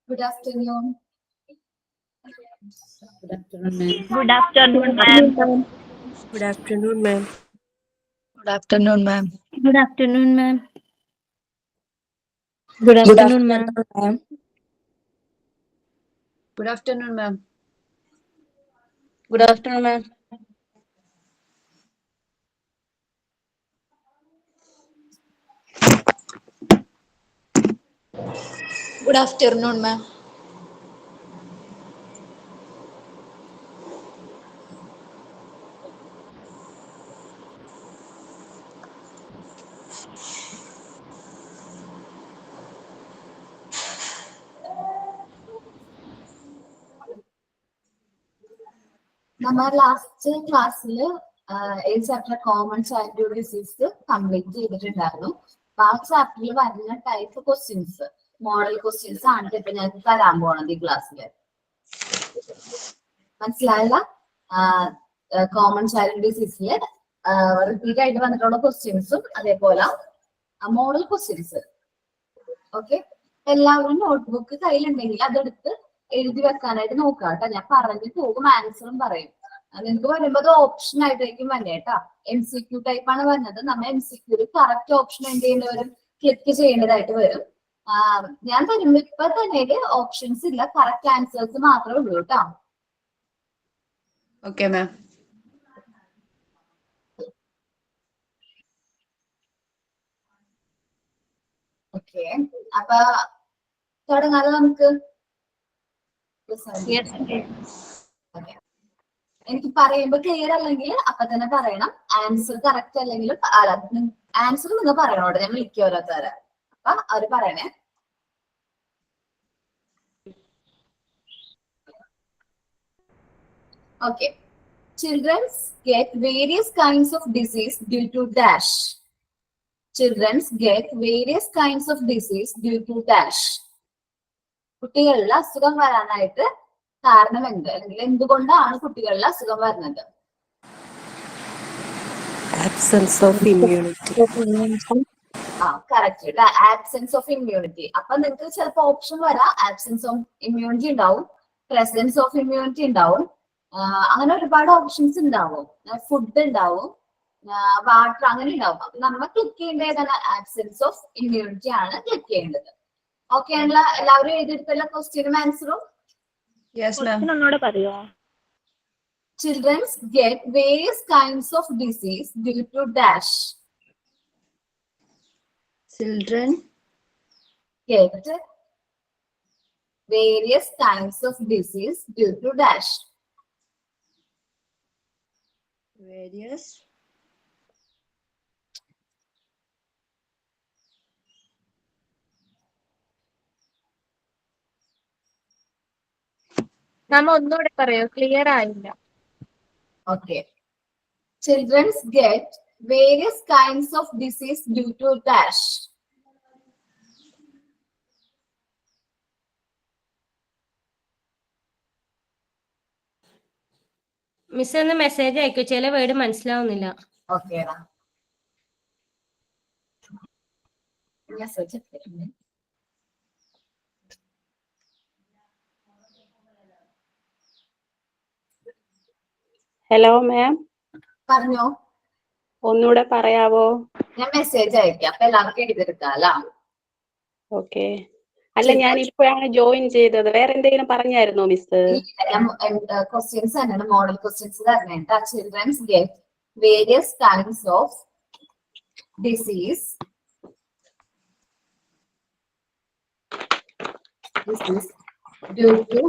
Good afternoon. Good afternoon, ma'am. Good afternoon, ma'am. Good afternoon, ma'am. Good afternoon, ma'am. Good Good afternoon, ma'am. ma'am. Good afternoon, ma'am. Good afternoon, ma'am. Good afternoon, ma'am. നമ്മൾ last ക്ലാസ്സിൽ ഈ chapter common childhood disease complete ചെയ്തിട്ടുണ്ടായിരുന്നു. അപ്പൊ ആ ചാപ്റ്ററിൽ വരുന്ന type questions model questions ആണ് ഇപ്പൊ ഞാൻ തരാൻ പോണത് ഈ ക്ലാസ്സിൽ. മനസ്സിലായില്ല? കോമൺ ചൈൽഡ് ഡിസീസിൽ റിപ്പീറ്റ് ആയിട്ട് വന്നിട്ടുള്ള ക്വസ്റ്റ്യൻസും അതേപോലെ മോഡൽ ക്വസ്റ്റ്യൻസ്. ഓക്കെ, എല്ലാവരും നോട്ട്ബുക്ക് കയ്യിലുണ്ടെങ്കിൽ അതെടുത്ത് എഴുതി വെക്കാനായിട്ട് നോക്കുക കേട്ടോ. ഞാൻ പറഞ്ഞു പോകും, ആൻസറും പറയും. നിങ്ങൾക്ക് വരുമ്പോ അത് ഓപ്ഷൻ ആയിട്ടായിരിക്കും വന്നെ കേട്ടാ. MCQ ടൈപ്പ് ആണ് വരുന്നത്. നമ്മൾ MCQ കറക്റ്റ് ഓപ്ഷൻ എന്ത് ചെയ്യേണ്ടി വരും? ക്ലിക്ക് ചെയ്യേണ്ടതായിട്ട് വരും. ഞാൻ തരുമ്പോ ഇപ്പൊ തന്നെ ഓപ്ഷൻസ് ഇല്ല, കറക്റ്റ് ആൻസേഴ്സ് മാത്രമേ ഉള്ളൂ കേട്ടോ. Okay, ma'am. ഓക്കെ, അപ്പൊ തുടങ്ങാതെ നമുക്ക്. Yes. എനിക്ക് പറയുമ്പോ ക്ലിയർ അല്ലെങ്കിൽ അപ്പൊ തന്നെ പറയണം. ആൻസർ കറക്റ്റ് അല്ലെങ്കിൽ ആൻസർ നിങ്ങൾ പറയണോട്ടെ, ഞാൻ വിളിക്കുക ഓരോരുത്തരെ. അപ്പൊ അവര് പറയണേ. Okay. Children get various kinds of disease due to dash. Children get various kinds of disease due to dash. കുട്ടികളിൽ അസുഖം വരാനായിട്ട് കാരണം എന്ത്, അല്ലെങ്കിൽ എന്തുകൊണ്ടാണ് കുട്ടികളിൽ അസുഖം വരുന്നത്? Absence of immunity. Correct. Absence of immunity. അപ്പൊ നിങ്ങൾക്ക് ചിലപ്പോൾ ഓപ്ഷൻ വരാം, ആബ്സെൻസ് ഓഫ് ഇമ്മ്യൂണിറ്റി ഉണ്ടാവും, പ്രസൻസ് ഓഫ് ഇമ്മ്യൂണിറ്റി ഉണ്ടാവും, അങ്ങനെ ഒരുപാട് ഓപ്ഷൻസ് ഉണ്ടാവും. ഫുഡ് ഉണ്ടാവും, വാട്ടർ, അങ്ങനെ ഉണ്ടാവും. അപ്പൊ നമ്മൾ ക്ലിക്ക് ചെയ്യേണ്ടത് ഏതാണ്? ആബ്സെൻസ് ഓഫ് ഇമ്മ്യൂണിറ്റി ആണ് ക്ലിക്ക് ചെയ്യേണ്ടത്. ഓക്കെ ആണല്ലോ? എല്ലാവരും എഴുതിയെടുത്തല്ലോ ക്വസ്റ്റ്യനും ആൻസറും? Yes, ma'am. ഒന്നുകൂടെ പറയോ? Children get various kinds of disease due to dash. Children Get various kinds of disease due to dash. various നമ്മ ഒന്നുകൂടെ പറയോ? ക്ലിയർ ആയില്ല. Okay. Children get various kinds of disease due to dash. Miss ഒന്ന് message അയക്കോ? ചില word മനസ്സിലാവുന്നില്ല. Okay. Message. Hello ma'am, പറഞ്ഞോ. ഒന്നുകൂടെ പറയാവോ? ഞാൻ മെസ്സേജ് അയക്കാം, അപ്പൊ എല്ലാവർക്കും എഴുതിയെടുക്കാലോ. ഓക്കെ. അല്ല, ഞാൻ ഇപ്പോഴാണ് ജോയിൻ ചെയ്തത്. വേറെ എന്തെങ്കിലും പറഞ്ഞായിരുന്നോ മിസ്? ക്വസ്റ്റ്യൻസ് തന്നെയാണ്, മോഡൽ ക്വസ്റ്റ്യൻസ് തന്നെയാണ്. Childrens get various kinds of disease due to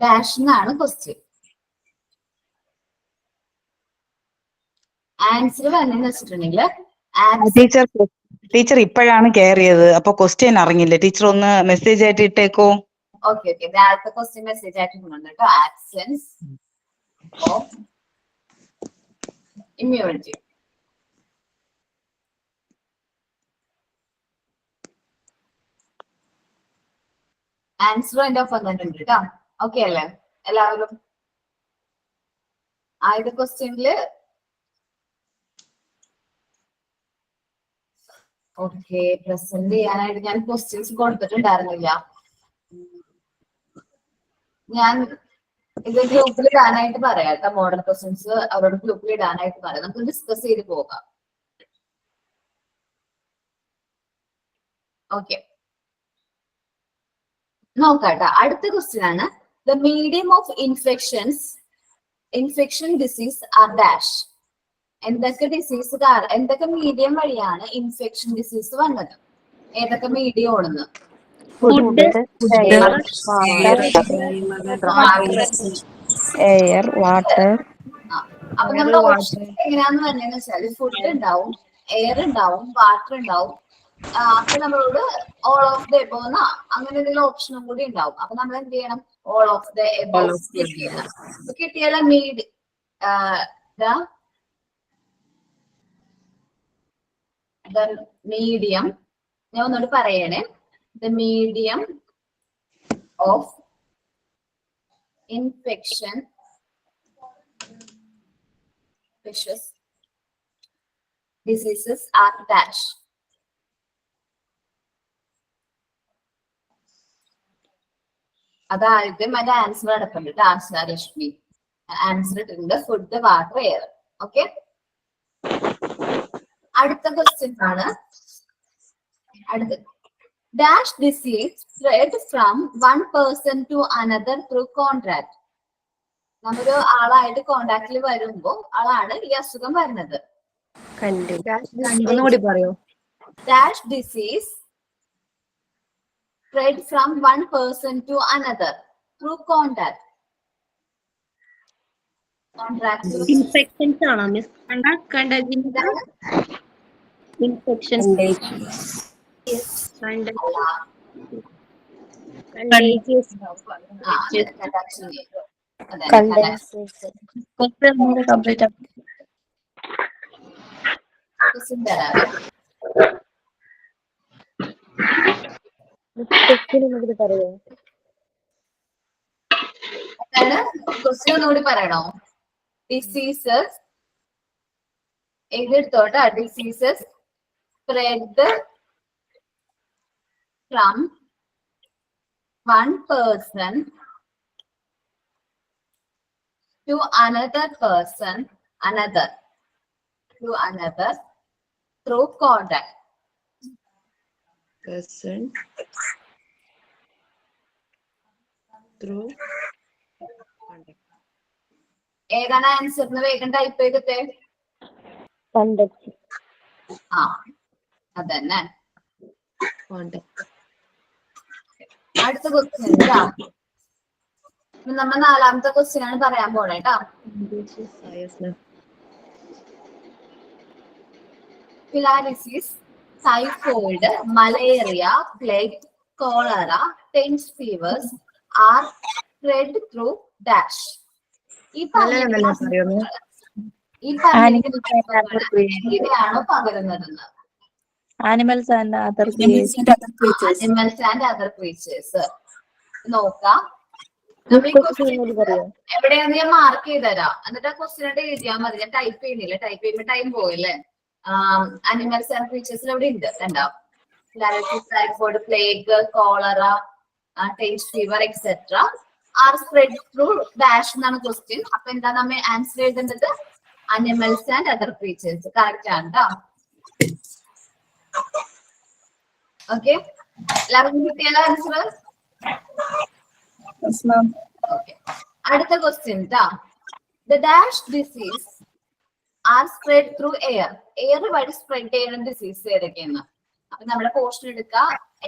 dash എന്നാണ് ക്വസ്റ്റ്യൻ. ആൻസർ പറഞ്ഞെന്ന് വെച്ചിട്ടുണ്ടെങ്കിൽ ടീച്ചർ ഇപ്പോഴാണ് കയറിയത്, അപ്പൊ ക്വസ്റ്റ്യൻ അറിഞ്ഞില്ല. ടീച്ചർ ഒന്ന് മെസ്സേജ് ആയിട്ട് ഇട്ടേക്കോ? ഓക്കെ. നേരത്തെ ക്വസ്റ്റ്യൻ മെസ്സേജ് ആയിട്ട് കൊണ്ടുവന്നു കേട്ടോ. Absence of immunity. ആൻസർ അതിന്റെ ഒപ്പം തന്നെ ഉണ്ട് കേട്ടോ. ഓക്കെ അല്ലേ എല്ലാവരും? ആദ്യത്തെ ക്വസ്റ്റ്യനില് ഓക്കെ, പ്രസന്റ് ചെയ്യാനായിട്ട് ഞാൻ ക്വസ്റ്റ്യൻസ് കൊടുത്തിട്ടുണ്ടായിരുന്നില്ല. ഞാൻ ഇത് ഗ്രൂപ്പിൽ ഇടാനായിട്ട് പറയാം കേട്ടോ. മോഡൽ ക്വസ്റ്റ്യൻസ് അവരോട് ഗ്രൂപ്പിൽ ഇടാനായിട്ട് പറയാം, നമുക്ക് ഡിസ്കസ് ചെയ്ത് പോകാം. ഓക്കെ, നോക്കാട്ടോ. അടുത്ത ക്വസ്റ്റ്യൻ ആണ്, the medium of infection disease are dash. എന്തൊക്കെ ഡിസീസ്, എന്തൊക്കെ മീഡിയം വഴിയാണ് ഇൻഫെക്ഷൻ ഡിസീസ് വന്നത്? ഏതൊക്കെ മീഡിയം ഓടുന്നു? Air, water. അപ്പൊ നമ്മുടെ ഓപ്ഷൻ എങ്ങനെയാന്ന് പറഞ്ഞെന്ന് വെച്ചാൽ ഫുഡ് ഉണ്ടാവും, എയർ ഉണ്ടാവും, വാട്ടർ ഉണ്ടാവും. അപ്പൊ നമ്മളോട് ഓൾ ഓഫ് ദ എബോ അങ്ങനെ എന്തെങ്കിലും ഓപ്ഷനും കൂടി ഉണ്ടാവും. അപ്പൊ നമ്മൾ എന്ത് ചെയ്യണം? ഓൾ ഓഫ് ദ എബോ ചെയ്യണം. കിട്ടിയാല മീഡിയം, ഞാൻ ഒന്നുകൂടി പറയണേ. The medium of infection diseases are dash. അതായത് അതിന്റെ ആൻസർ അടക്കുന്നുണ്ട്. ആശാലക്ഷ്മി ആൻസർ ഇട്ടിട്ടുണ്ട്, ഫുഡ്, വാട്ടർ, എയർ. ഓക്കെ, അടുത്ത ക്വസ്റ്റ്യൻ ആണ്. അടുത്ത dash disease spread from one person to another through contact. നമ്മളൊരു ആളായിട്ട് കോണ്ടാക്റ്റിൽ വരുമ്പോ ആളാണ് ഈ അസുഖം വരുന്നത്. ഒന്നുകൂടി പറയോ? Dash disease spread from one person to another through contact. Infections ആണോ മിസ്? ഇൻഫെക്ഷൻസ്. അതെ കണ്ടൻസേഷൻ. കംപ്ലീറ്റ് ക്വസ്റ്റ്യൻ തരാവേ. ക്വസ്റ്റ്യൻ പറയോ? അതാണ് ക്വസ്റ്റ്യൻ ഒന്നുകൂടി പറയണോ? ഡിസീസസ് എഴുതെടുത്തോട്ടാ. Diseases spread from one person to another person, to another through contact. Person through contact. ഏതാണ് answer എന്ന് വേഗം ടൈപ്പ് ചെയ്തിട്ടേ. കണ്ടക്ട്. ആ അതന്നെ. Contact. അടുത്ത ക്വസ്റ്റ്യൻ നമ്മൾ 4ാമത്തെ ക്വസ്റ്റ്യൻ ആണ് പറയാൻ പോണേ കേട്ടോ. Yes, ma'am. Filariasis, typhoid, malaria, plague, cholera, ടെൻസ് fevers are spread through dash. ഈ എങ്ങനെയാണോ പകരുന്നതെന്ന്. Animals and other Animals and other creatures. നോക്കാം. എവിടെയാന്ന് ഞാൻ മാർക്ക് ചെയ്തുതരാം. എന്നിട്ട് ആ ക്വസ്റ്റ്യൻ ആയിട്ട് എഴുതിയാൽ മതി. ഞാൻ ടൈപ്പ് ചെയ്യുന്നില്ല. ടൈപ്പ് ചെയ്യുമ്പോൾ ടൈം പോയില്ലേ. അനിമൽസ് ആൻഡ് ക്രീച്ചേഴ്സിൽ എവിടെ ഉണ്ട് കണ്ടോ? Typhoid, plague, cholera, tens fever etcetera are spread through dash എന്നാണ് ക്വസ്റ്റ്യൻ. അപ്പൊ എന്താ നമ്മൾ ആൻസർ എഴുതേണ്ടത്? Animals and other creatures. Correct ആണ് കേട്ടോ. ഓക്കെ, എല്ലാവർക്കും കിട്ടിയാലോ ആൻസർ? അടുത്ത question the dash disease are spread through air. Air വഴി സ്പ്രെഡ് ചെയ്യുന്ന ഡിസീസ് ഏതൊക്കെയാണ്? അപ്പൊ നമ്മുടെ പോർഷൻ എടുക്കുക.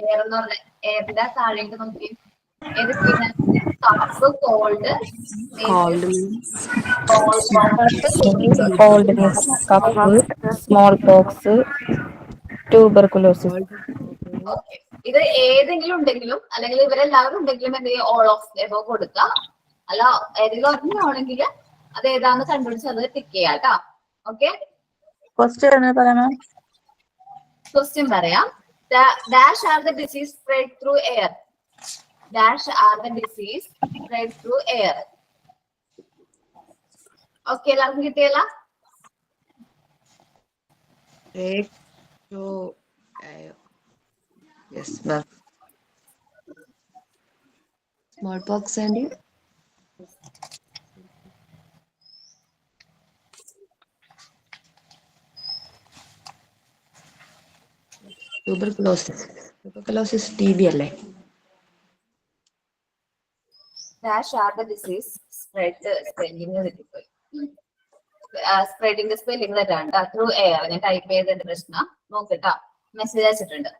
എയർ എന്ന് പറഞ്ഞ എയറിന്റെ താഴേക്ക് നോക്കി ഏതൊക്കെയാണ്? Cough, cold, smallpox, tuberculosis. Okay, ഇത് ഏതെങ്കിലും ഉണ്ടെങ്കിലും അല്ലെങ്കിൽ ഇവരെല്ലാവരും ഉണ്ടെങ്കിലും എന്ത് ചെയ്യും? ഓൾ ഓഫ് എബോ കൊടുക്കുക. അല്ല ഏതെങ്കിലും ഒരെണ്ണമാണെങ്കിൽ അത് ഏതാന്ന് കണ്ടുപിടിച്ച് അത് ടിക്ക് ചെയ്യാം കേട്ടോ. ഓക്കെ, ക്വസ്റ്റ്യൻ പറയാം. Dash are the disease spread through air. Dash are the disease spread through air. Okay, എല്ലാവർക്കും കിട്ടിയല്ല? Yes, ma'am. Smallpox and tuberculosis. Tuberculosis TB അല്ലേ? Dash are the disease സ്പ്രെഡിന്റെ സ്പെല്ലിംഗ് തെറ്റാണ് ത്രൂ എയർ. ഞാൻ type ചെയ്തതിന്റെ പ്രശ്നം നോക്കട്ടാ. Message അയച്ചിട്ടുണ്ട്.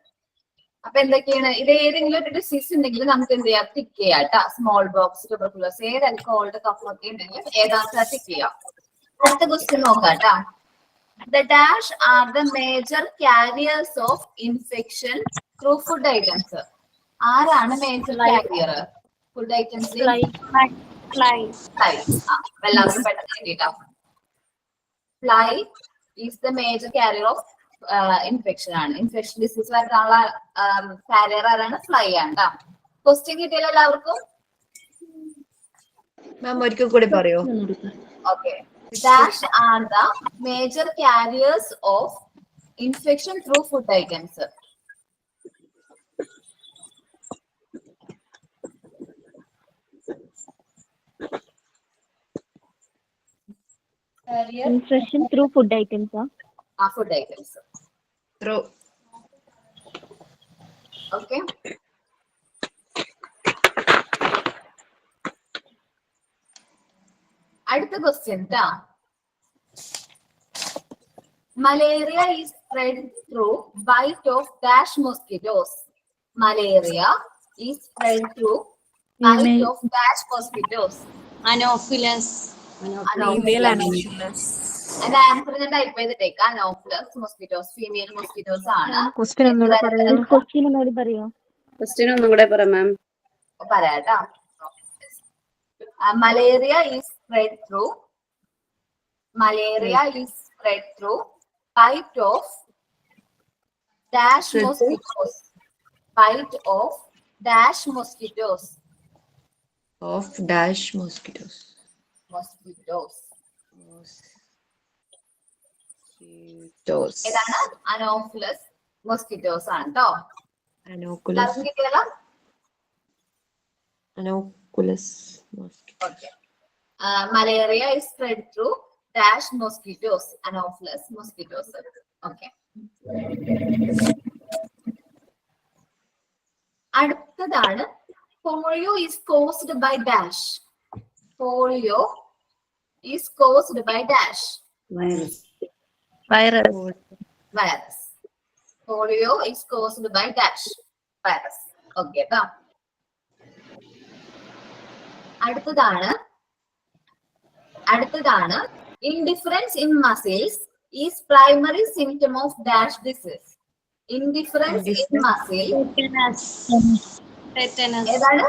അപ്പൊ എന്തൊക്കെയാണ്? ഇത് ഏതെങ്കിലും ഒരു ഡിസീസ് ഉണ്ടെങ്കിൽ നമുക്ക് എന്ത് ചെയ്യാം? ടിക്ക് ചെയ്യാം കേട്ടോ. സ്മോൾ ബോക്സ്, ട്യൂബർകുലോസിസ്, ഏതായാലും കോൾഡ്, കഫൊക്കെ ഉണ്ടെങ്കിൽ ഏതാണെന്ന് ടിക്ക് ചെയ്യാം. അടുത്ത question നോക്കാട്ടാ. The dash are the major carriers of infection through food items. ആരാണ് മേജർ കാരിയർ? ഫുഡ് ഐറ്റംസ് എല്ലാവർക്കും പെട്ടെന്ന് കിട്ടിയിട്ടാ. Fly is the major carrier of infection ആണ്. ഇൻഫെക്ഷൻ ഡിസീസ് വരാനുള്ള കാരിയർ ആരാണ്? ഫ്ലൈ ആണ് കേട്ടോ. ക്വസ്റ്റ്യൻ കിട്ടിയല്ലോ എല്ലാവർക്കും? മാം ഒരിക്കൽ കൂടി പറയോ? Okay, dash are the major carriers of infection through food items. Infection through food items. Food items. Through. Okay. അടുത്ത ക്വസ്റ്റ്യൻ ട്ടാ. Malaria is spread through bite of dash mosquitoes. Malaria is spread through bite of dash mosquitoes. Anopheles. അതിന്റെ answer ഞാൻ type ചെയ്തിട്ടേക്ക്. Anopheles mosquitoes female mosquitoes ആണ്. Question ഒന്നുകൂടെ പറയോ? Question ഒന്നും കൂടെ പറ മാം. പറയാട്ടാ. Malaria is spread through bite of dash mosquitoes. Bite of dash mosquitoes. Of dash mosquitoes. Mosquitoes. Mosquitoes. ഏതാണ്? Anopheles mosquitoes ആണ് ട്ടോ. Anoculus. എല്ലാവർക്കും കിട്ടിയല്ലോ? Anoculus mosquito. Okay. Malaria is spread through dash mosquitoes. Anopheles mosquitoes. Okay. അടുത്തതാണ് polio is caused by dash. Polio is caused by dash. Virus. Virus. Polio is caused by dash. Virus. Okay, ട്ടോ. അടുത്തതാണ് indifference in muscles is primary symptom of dash disease. Indifference in muscle. ഏതാണ്?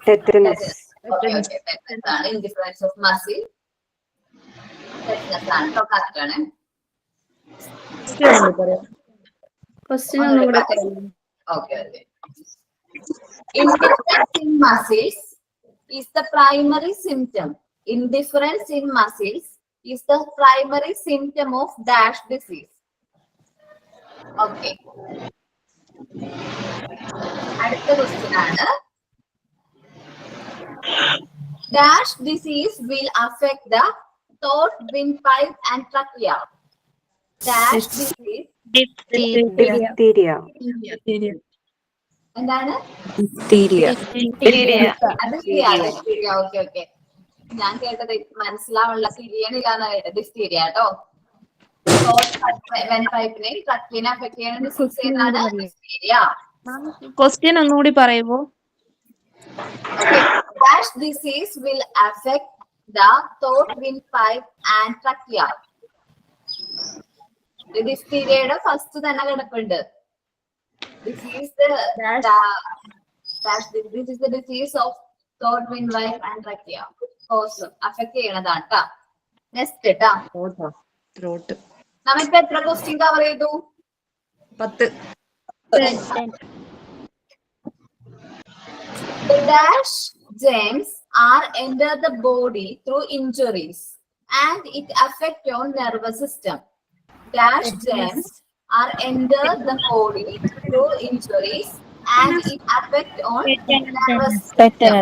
Tetanus. Okay, tetanus ആണ്. Indifference of muscle. Tetanus ആണ് ട്ടോ. Correct ആണ്. Question ഒന്നുകൂടെ പറയൂ. Okay. Indifference in muscles is the primary symptom. Indifference in muscles is the primary symptom of dash disease. Okay. അടുത്ത question ആണ്. Dash disease will affect the throat, windpipe and trachea. Dash disease. Diphtheria. എന്താണ്? Diphtheria. അത് diphtheria. Okay okay. ഞാൻ കേട്ടത് മനസ്സിലാവുള്ള തിരിയണില്ലാന്ന് കേട്ടത്. Diphtheria കേട്ടോ. വെൻപൈപ്പിനെ ട്രക്കിനെ affect ചെയ്യുന്ന disease ഏതാണ്? ഡിഫ്തീരിയ. ക്വസ്റ്റ്യൻ ഒന്നുകൂടി പറയുമോ? Dash disease will affect the throat, windpipe and trachea. ഡിഫ്തീരിയയുടെ ഫസ്റ്റ് തന്നെ കിടപ്പുണ്ട്. This is the disease of throat, windpipe and trachea. Affect ചെയ്യണതാണ് ട്ടാ. നെക്സ്റ്റ് ട്ടാ. Throat. നമ്മളിപ്പോ എത്ര ക്വസ്റ്റ്യൻ കവർ ചെയ്തു? 10. The dash germs are enter the body through injuries and it affect your nervous system. Dash germs are enter the body through injuries and it affect on nervous system.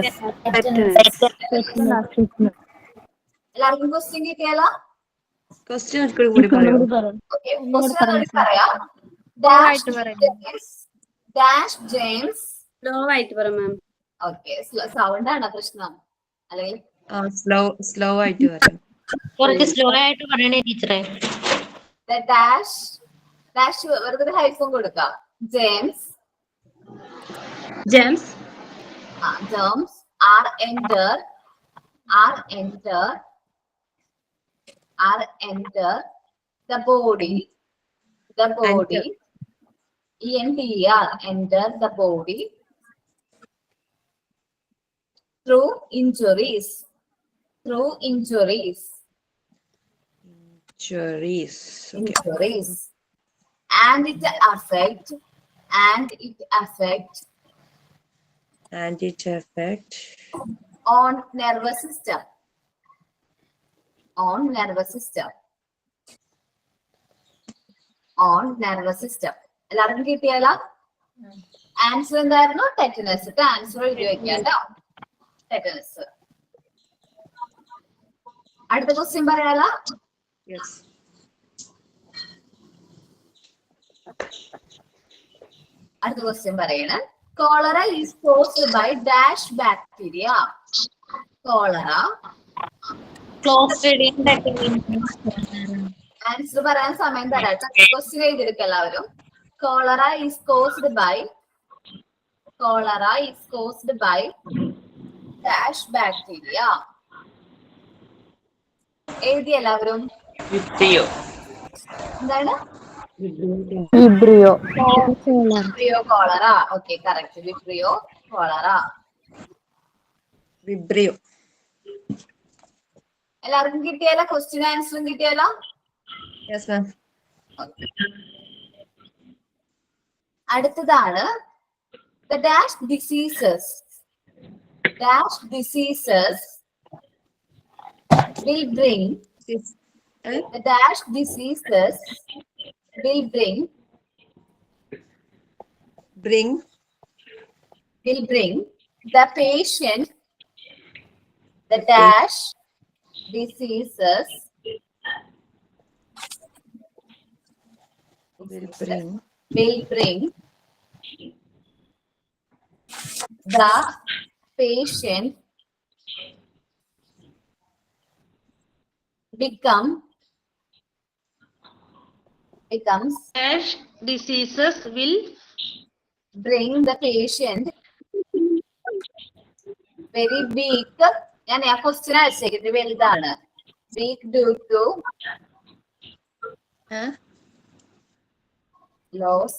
എല്ലാവർക്കും question കിട്ടിയാലോ? Question ഒരിക്കൽ കൂടി പറയോ? Okay, question കൂടി പറയാം. Dash germs. Slow ആയിട്ട് പറ മാം. Okay, sound ആണോ പ്രശ്നം? അല്ലെങ്കിൽ സ്ലോ ആയിട്ട് പറയാം. കുറച്ച് സ്ലോ ആയിട്ട് പറയണേ ടീച്ചറെ. the dash വെറുതെ ഹൈഫോൺ കൊടുക്കാം. germs are enter the body enter the body through injuries. Okay. And it affect on nervous system. എല്ലാവർക്കും കിട്ടിയാലോ? ആൻസർ എന്തായിരുന്നു? ടെറ്റനസ്. ആൻസർ എഴുതി വെക്കാം കേട്ടോ. ടെറ്റനസ്. അടുത്ത ക്വസ്റ്റ്യൻ പറയാലോ? Yes. അടുത്ത ക്വസ്റ്റ്യൻ പറയണേ. Cholera is caused by dash bacteria. Cholera. Answer പറയാൻ സമയം തരാം. ക്വസ്റ്റ്യൻ എഴുതിയെടുക്ക എല്ലാവരും. Cholera is caused by dash bacteria. എഴുതി എല്ലാവരും. എന്താണ്? Vibrio cholera. Okay, correct. Vibrio cholera. Vibrio. എല്ലാവർക്കും കിട്ടിയാലോ? ക്വസ്റ്റ്യൻ ആൻസറും കിട്ടിയാലോ? Yes ma'am. അടുത്തതാണ് the dash diseases will bring the dash diseases will bring the patient the dash diseases will bring the patient becomes dash diseases will bring the patient very weak. ഞാൻ ആ question അയച്ചേക്കുന്നത് വലുതാണ്. weak due to loss.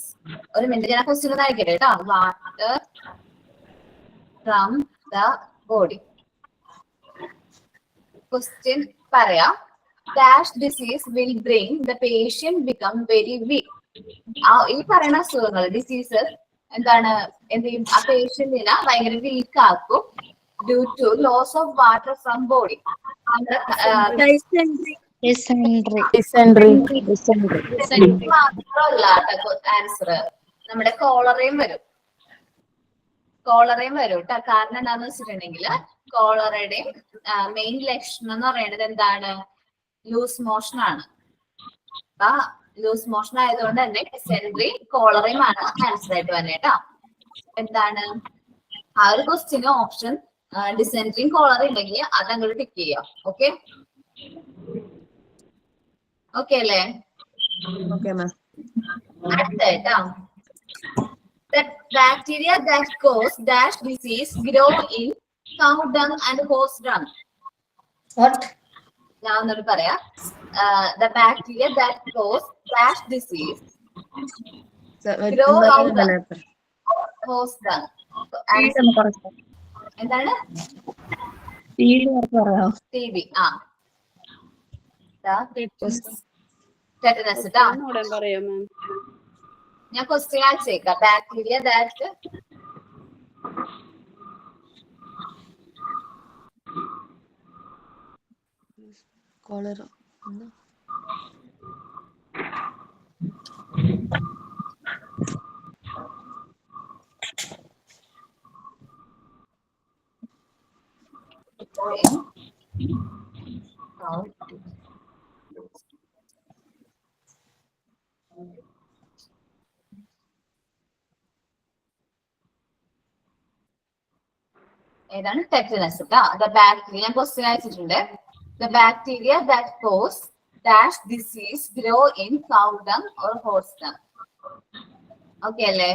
ഒരു minute ഞാൻ question ഒന്ന് അയക്കട്ടെ കേട്ടോ. Water from the body. Question പറയാം. Dash disease will bring the patient become very weak. ഈ പറയുന്ന അസുഖങ്ങൾ ഡിസീസസ് എന്താണ് എന്ത് ചെയ്യും? ആ പേഷ്യന്റിനെ ഭയങ്കര വീക്ക് ആക്കും. Due to loss of water from body. മാത്രമല്ല ആൻസർ നമ്മുടെ കോളറയും വരും കേട്ടോ. കാരണം എന്താന്ന് വെച്ചിട്ടുണ്ടെങ്കിൽ കോളറയുടെയും മെയിൻ ലക്ഷണം എന്ന് പറയുന്നത് എന്താണ്? ലൂസ് മോഷൻ ആണ്. അപ്പൊ ലൂസ് മോഷൻ ആയതുകൊണ്ട് തന്നെ ഡിസെൻട്രി കോളറയും ആണ് ആൻസർ ആയിട്ട് വന്നത് കേട്ടോ. എന്താണ് ആ ഒരു ക്വസ്റ്റ്യന് ഓപ്ഷൻ ഡിസെൻട്രിയും കോളർ ഉണ്ടെങ്കിൽ അത് അങ്ങോട്ട് ടിക്ക് ചെയ്യാം. ഓക്കെ അല്ലേ? അടുത്തായിട്ടാ the bacteria that cause dash disease grow in cow dung and horse dung. What? ഞാൻ ഒന്നോട് പറയാം. The bacteria that cause dash disease grow out of horse dung. എന്താണ്? TB. tetanus ട്ടാ. പറയാം മാം. ഞാൻ ക്വസ്റ്റ്യൻ അയച്ചേക്കാം. ബാക്ടീരിയ ദാറ്റ് കോളറ ഏതാണ്? Tetanus ട്ടാ. The bacteria ഞാൻ ക്വസ്റ്റ്യൻ അയച്ചിട്ടുണ്ട്. The bacteria that cause dash disease grow in cow dung or horse dung. Okay അല്ലേ?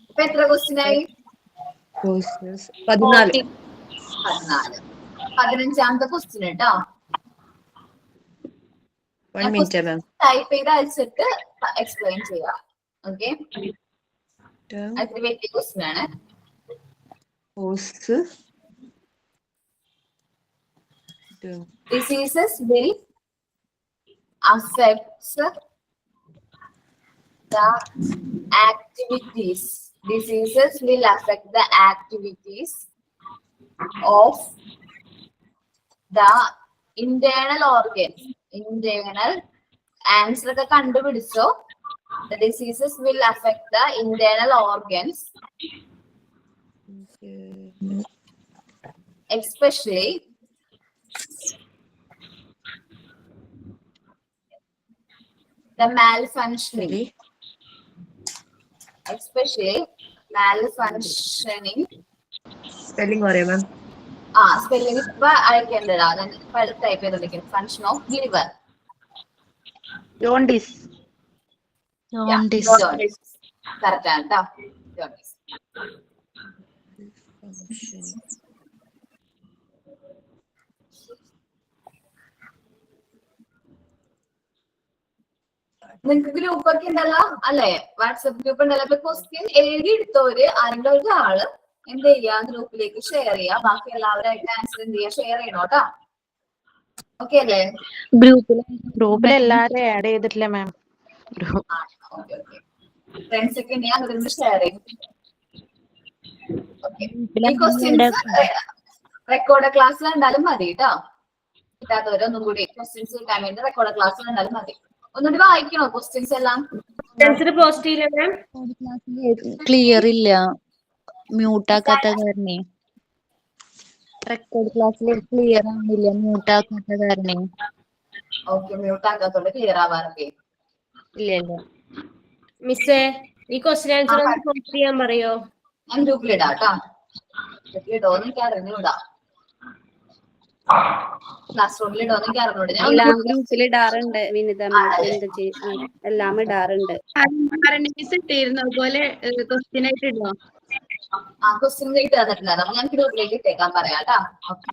ഇപ്പൊ എത്ര ക്വസ്റ്റ്യൻ ആയി? 14. 15ാമത്തെ ക്വസ്റ്റ്യൻ കേട്ടോ. 1 minute മാം. ടൈപ്പ് ചെയ്ത് അയച്ചിട്ട് എക്സ്പ്ലെയിൻ ചെയ്യാം. ഓക്കെ അത് വലിയ ക്വസ്റ്റ്യൻ ആണ്. Diseases will affect the activities. Diseases will affect the activities of the internal organs. Internal answer ഒക്കെ കണ്ടുപിടിച്ചോ. The diseases will affect the internal organs, especially the malfunctioning. Spelling പറയാം ma'am. Spelling ഇപ്പൊ അയക്കേണ്ടതാ. Type ചെയ്തോണ്ടിരിക്കും. Function of liver. Jaundice. Correct ആണ് കേട്ടോ. Jaundice. നിങ്ങൾക്ക് group ഒക്കെ ഉണ്ടല്ലോ അല്ലെ? വാട്സപ്പ് ഗ്രൂപ്പ് ഉണ്ടല്ലോ. അപ്പൊ ക്വസ്റ്റ്യൻ എഴുതി എടുത്തവര് ആരെങ്കിലും ഒരാള് എന്ത് ചെയ്യാ, ഗ്രൂപ്പിലേക്ക് ഷെയർ ചെയ്യാം. ബാക്കി എല്ലാവരായിട്ട് ആൻസർ എന്ത് ചെയ്യാ, ഷെയർ ചെയ്യണം കേട്ടോ. ഓക്കെ അല്ലേ? ഗ്രൂപ്പിൽ എല്ലാരും ആഡ് ചെയ്തിട്ടില്ല മാം. Okay okay. ഫ്രണ്ട്സ് ഒക്കെ ഉണ്ടെങ്കിൽ അതിൽ ഷെയർ ചെയ്യും. ഓക്കെ. ഈ ക്വസ്റ്റ്യൻസ് റെക്കോർഡ് ക്ലാസ്സിൽ ഉണ്ടാലും മതി കേട്ടോ. കിട്ടാത്തവരൊന്നും കൂടി ക്വസ്റ്റ്യൻസ് കിട്ടാൻ വേണ്ടി റെക്കോർഡ് ക്ലാസ്സിൽ ഉണ്ടാലും മതി. ഒന്നുകൂടി വായിക്കണോ ക്വസ്റ്റ്യൻസ് എല്ലാം? ആൻസർ പോസ്റ്റ് ചെയ്യില്ല മാം. ക്ലിയർ ഇല്ല, മ്യൂട്ടാക്കാത്ത കാരണേ. റെക്കോർഡ് ക്ലാസ്സിൽ ക്ലിയർ ആവുന്നില്ല, മ്യൂട്ടാക്കാത്ത കാരണേ. ഓക്കെ, മ്യൂട്ട് ആക്കാത്തോണ്ട് ക്ലിയർ ആവാറൊക്കെ. ഇല്ല ഇല്ല. മിസ്സേ ഈ ക്വസ്റ്റ്യൻ ആൻസർ ഒന്ന് പോസ്റ്റ് ചെയ്യാൻ പറയോ? ഞാൻ ഗ്രൂപ്പിലിടാം കേട്ടോ. ഗ്രൂപ്പിലിടോന്ന് എനിക്ക് അറിഞ്ഞൂടാ, ക്ലാസ് റൂമിലിടോന്ന് എനിക്ക് അറിഞ്ഞൂടാ. ഞാൻ എല്ലാം ഗ്രൂപ്പിൽ ഇടാറുണ്ട് വിനിത മാം, എല്ലാം ഇടാറുണ്ട്. അതുപോലെ ക്വസ്റ്റ്യൻ ആയിട്ട് ഇടുമോ? ക്വസ്റ്റ്യൻ ഇട്ട് തന്നിട്ടുണ്ടായിരുന്നു. അപ്പൊ ഞാൻ ഗ്രൂപ്പിലേക്ക് ഇട്ടേക്കാൻ പറയാം കേട്ടോ. ഓക്കെ.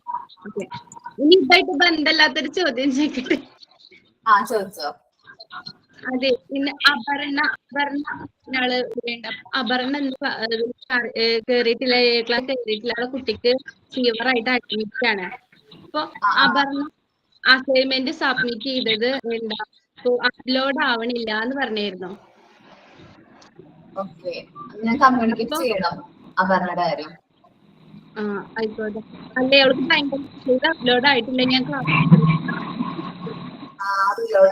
ഇനി ഇതായിട്ട് ബന്ധമില്ലാത്തൊരു ചോദ്യം ചോദിക്കട്ടെ. ചോദിച്ചോ. അതെ, പിന്നെ അപർണ വേണ്ട. അപർണ കേറിയിട്ടില്ല, ക്ലാസ് കയറിയിട്ടില്ല. അവളെ കുട്ടിക്ക് ഫീവർ ആയിട്ട് അഡ്മിറ്റ് ആണ്. അപ്പൊ അപർണ അസൈൻമെന്റ് സബ്മിറ്റ് ചെയ്തത് എന്താ അപ്ലോഡ് ആവണില്ല എന്ന് പറഞ്ഞായിരുന്നു. ഓക്കെ, ഞാൻ കമ്മ്യൂണിക്കേറ്റ് ചെയ്യണം അപർണയുടെ കാര്യം. ആയിക്കോട്ടെ. അല്ലേ അവൾക്ക് ഭയങ്കര അപ്ലോഡ് ആയിട്ടില്ല. ഞാൻ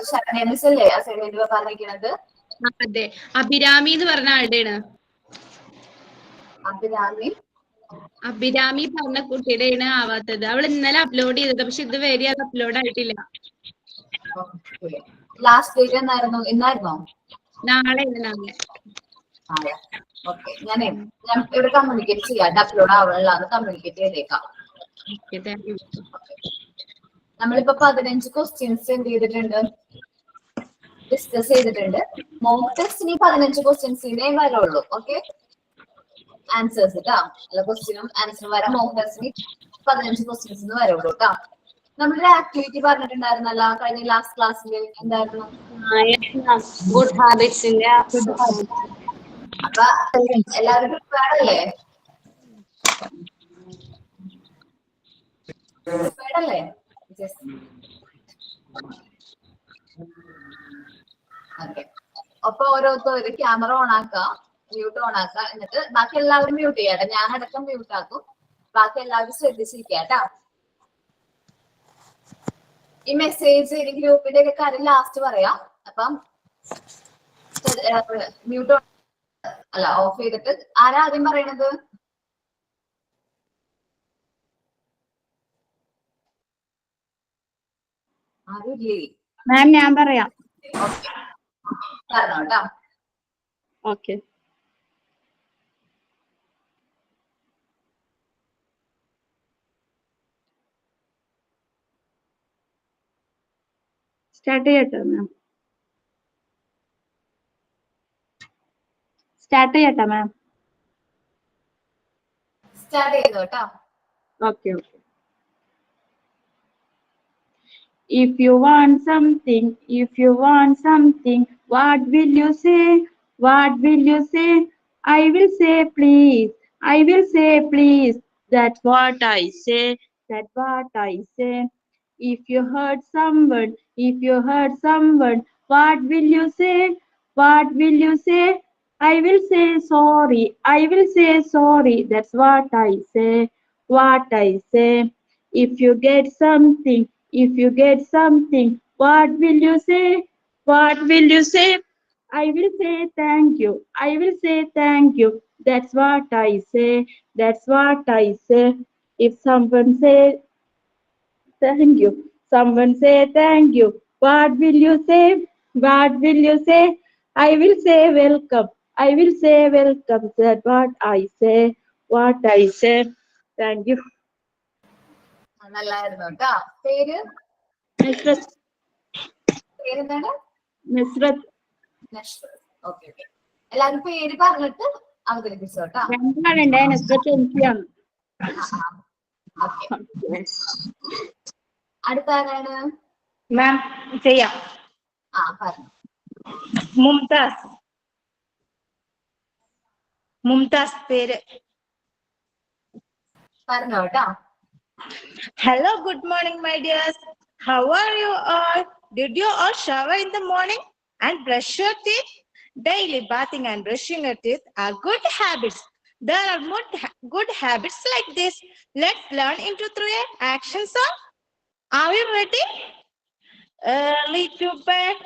ശരണ മിസ് അല്ലേ അസൈൻമെന്റ് പറഞ്ഞിരിക്കുന്നത്? അതെ, അഭിരാമി എന്ന് പറഞ്ഞ ആളുടെയാണ്. അഭിരാമി പറഞ്ഞ കുട്ടിയുടെയാണ് ആവാത്തത്. അവൾ ഇന്നലെ അപ്ലോഡ് ചെയ്തത്, പക്ഷെ ഇതുവരെ അത് അപ്ലോഡ് ആയിട്ടില്ല. ലാസ്റ്റ് ഡേറ്റ് എന്നായിരുന്നു? ഇന്നായിരുന്നോ? നാളെ. ഓക്കെ, ഞാൻ ഇവിടെ കമ്മ്യൂണിക്കേറ്റ് ചെയ്യാം. അപ്ലോഡ് ആവണല്ലാന്ന് കമ്മ്യൂണിക്കേറ്റ് ചെയ്തേക്കാം. നമ്മളിപ്പോ 15 ക്വസ്റ്റ്യൻസ് എന്ത് ചെയ്തിട്ടുണ്ട്, ഡിസ്കസ് ചെയ്തിട്ടുണ്ട്. മോക്ക് ടെസ്റ്റിന് 15 ക്വസ്റ്റ്യൻസിനെ വരുള്ളൂ. ഓക്കെ, ആൻസേഴ്സ് കേട്ടോ. അല്ല, ക്വസ്റ്റ്യനും ആൻസറും വരാം. മോക്ക് ടെസ്റ്റിന് 15 ക്വസ്റ്റ്യൻസ് വരുള്ളൂ കേട്ടോ. നമ്മളൊരു ആക്ടിവിറ്റി പറഞ്ഞിട്ടുണ്ടായിരുന്നല്ലോ കഴിഞ്ഞ ലാസ്റ്റ് ക്ലാസ്സിൽ. എന്തായിരുന്നു? ഗുഡ് ഹാബിറ്റ്സിന്റെ. അപ്പൊ എല്ലാവരും പ്രിപ്പയർഡ് അല്ലേ? അപ്പൊ ഓരോരുത്തർ ക്യാമറ ഓൺ ആക്കുക, മ്യൂട്ട് ഓൺ ആക്കുക. എന്നിട്ട് ബാക്കി എല്ലാവരും മ്യൂട്ട് ചെയ്യാട്ടെ. ഞാനടക്കം മ്യൂട്ട് ആക്കും. ബാക്കി എല്ലാവരും ശ്രദ്ധിച്ചിരിക്കാട്ടോ. ഈ മെസ്സേജ് ഗ്രൂപ്പിന്റെ ഒക്കെ കാര്യം ലാസ്റ്റ് പറയാം. അപ്പം മ്യൂട്ട് അല്ല, ഓഫ് ചെയ്തിട്ട് ആരാ ആദ്യം പറയണത്? ആരുമില്ലേ? മാം ഞാൻ പറയാം. പറഞ്ഞോ കേട്ടോ. ഓക്കെ. സ്റ്റാർട്ട് ചെയ്യട്ടോ മാം? സ്റ്റാർട്ട് ചെയ്യട്ടോ മാം? സ്റ്റാർട്ട് ചെയ്തോ കേട്ടോ. Okay. If you want something, what will you say? What will you say? I will say please. That's what I say. If you hurt someone, what will you say? I will say sorry. That's what I say. If you get something, what will you say? I will say thank you. That's what I say. If someone say thank you, what will you say? I will say welcome. That's what I say. Thank you. നല്ലായിരുന്നു കേട്ടോ. പേര് പേരെന്താണ്? Nazareth. Okay. എല്ലാവരും പേര് പറഞ്ഞിട്ട് അവതരിപ്പിച്ചു കേട്ടോ. നസ്രത്ത് എനിക്കാണ്. അടുത്ത ആരാണ്? മാം ചെയ്യാം. പറഞ്ഞു. മുംതാസ് പേര്. പറഞ്ഞോ കേട്ടോ. Hello, good morning, my dears. How are you all? Did you all shower in the morning and brush your teeth? Daily bathing and brushing your teeth are good habits. There are more good habits like this. Let's learn into through an action song. Are you ready? Early to bed,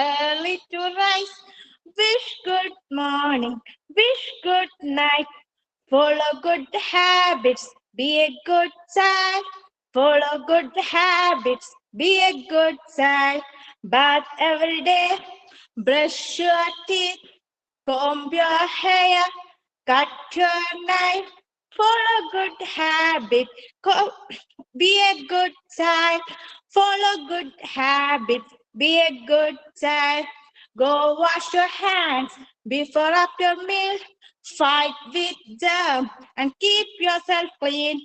early to rise. Wish good morning, wish good night. Follow good habits, be a good child. Follow good habits, be a good child. Bath every day, brush your teeth, comb your hair, cut your knife. Follow good habits, be a good child. Follow good habits, be a good child. Go wash your hands before after your meal. Fight with germs and keep yourself clean.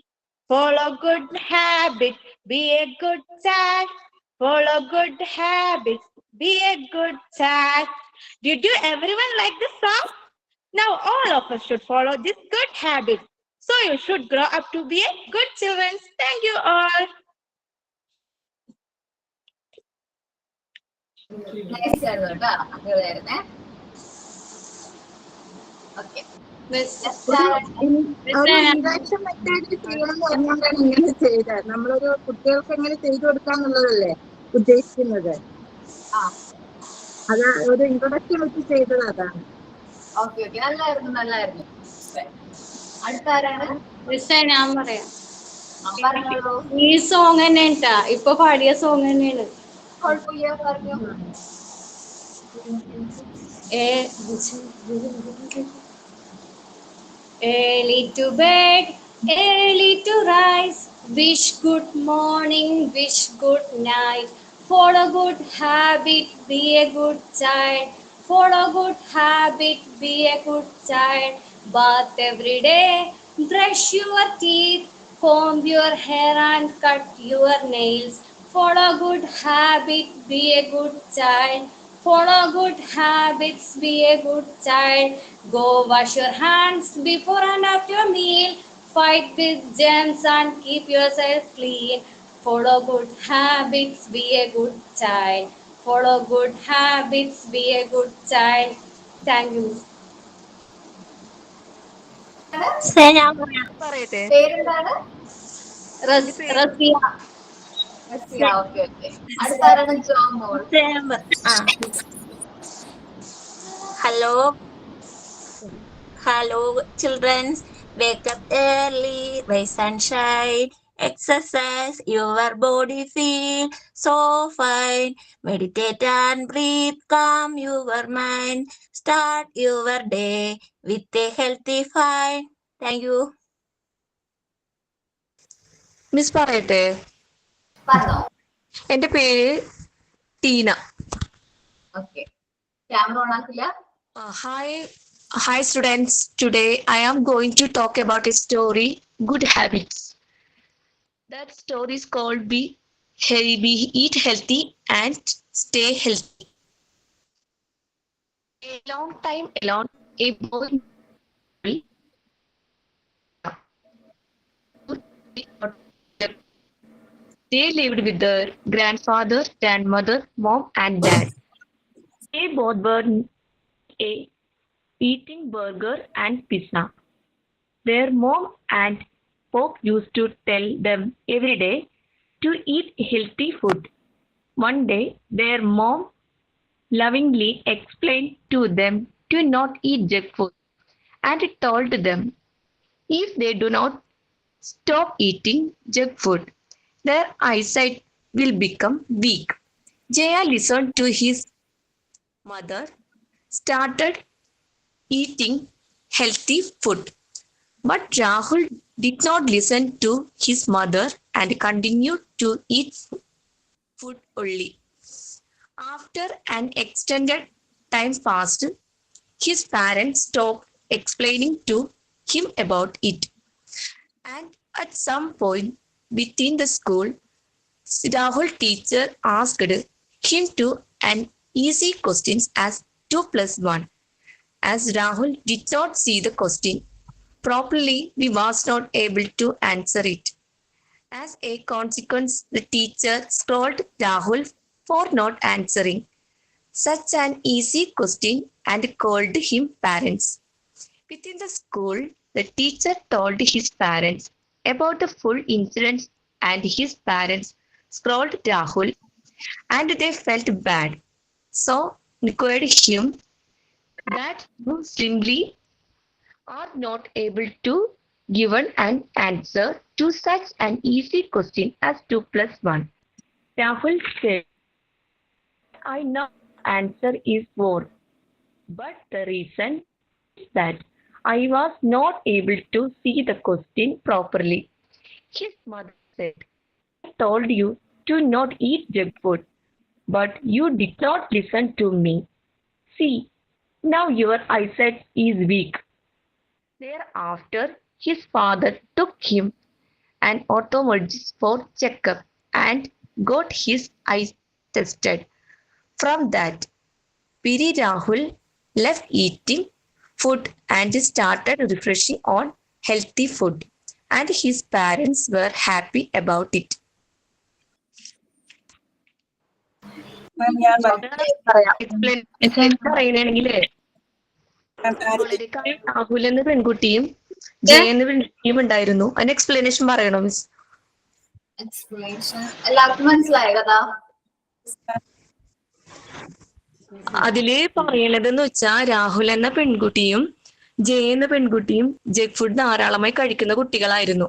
Follow good habits, be a good child. Follow good habits, be a good child. Did you everyone like this song? Now all of us should follow this good habit. So you should grow up to be a good children. Thank you all. Nice ആയിരുന്നു കേട്ടോ. അടിപൊളിയായിരുന്നേ. Okay. Interaction മെത്തേഡിൽ ചെയ്യണം എന്ന് പറഞ്ഞുകൊണ്ടാണ് ഇങ്ങനെ ചെയ്തത്. നമ്മളൊരു കുട്ടികൾക്ക് എങ്ങനെ ചെയ്തു കൊടുക്കാന്നുള്ളതല്ലേ ഉദ്ദേശിക്കുന്നത്. അത് ഒരു ഇൻട്രൊഡക്ഷൻ വെച്ച് ചെയ്തത് അതാണ്. ഓക്കെ ഓക്കെ, നല്ലായിരുന്നു. അടുത്ത ആരാണ്? ഞാൻ പറയാം. പറഞ്ഞോളൂ. ഈ സോങ് തന്നെ കേട്ടാ, ഇപ്പൊ പാടിയ സോങ് തന്നെയാണ്. കുഴപ്പമില്ല, പറഞ്ഞോ. Early to bed, early to rise. Wish good morning, wish good night. Follow good habit, be a good child. Follow good habit, be a good child. Bath every day, brush your teeth, comb your hair and cut your nails. Follow good habit, be a good child. Follow good habits, be a good child. Go wash your hands before and after your meal. Fight with germs and keep yourself clean. Follow good habits, be a good child. Follow good habits, be a good child. Thank you. പറയട്ടെ. പേരെന്താണ്? Rasiya. Okay okay. അടുത്താരാണ്? Jomol. Hello, children. Wake up early, rise and shine. Exercise, your body feel so fine. Meditate and breathe, calm your mind. Start your day with a healthy mind. Thank you. Miss പറയട്ടെ. പറഞ്ഞോ. എന്റെ പേര് Teena. Okay. Camera on ആക്കില്ല. Hi students. Today I am going to talk about a story, Good Habits. That story is called Eat Healthy and Stay Healthy. A long time alone, a boy they lived with their grandfather, grandmother, mom and dad. They both were eating burger and pizza. Their mom and pop used to tell them every day to eat healthy food. One day, their mom lovingly explained to them to not eat junk food and told them if they do not stop eating junk food, their eyesight will become weak. Jaya listened to his mother, started eating healthy food. But Rahul did not listen to his mother and continued to eat food only. After an extended time passed, his parents stopped explaining to him about it. And at some point within the school, Rahul teacher asked him to an easy question as 2 + 1. As Rahul did not see the question, properly, we was not able to answer it. As a consequence, the teacher scolded Rahul for not answering such an easy question and called him parents. Within the school, the teacher told his parents about the full incident and his parents scolded Rahul and they felt bad. So encouraged him that you simply are not able to give an answer to such an easy question as 2 plus 1. Rahul said, I know the answer is 4, but the reason is that I was not able to see the question properly. His mother said, I told you to not eat junk food, but you did not listen to me. See, now your eyesight is weak. Thereafter, his father took him an ophthalmologist for checkup and got his eyes tested. From that, Piri Rahul left eating food and started refreshing on healthy food, and his parents were happy about it. ഞാൻ Explain പറയുകയാണെങ്കിലേ വളരെ രാഹുൽ എന്ന പെൺകുട്ടിയും ജയ എന്ന പെൺകുട്ടിയും ഉണ്ടായിരുന്നു. അതിന് explanation പറയണോ miss? Explanation എല്ലാവർക്കും മനസ്സിലായ കഥ? അതില് പറയണതെന്ന് വെച്ചാൽ രാഹുൽ എന്ന പെൺകുട്ടിയും ജയ എന്ന പെൺകുട്ടിയും ജങ്ക് ഫുഡ് ധാരാളമായി കഴിക്കുന്ന കുട്ടികളായിരുന്നു.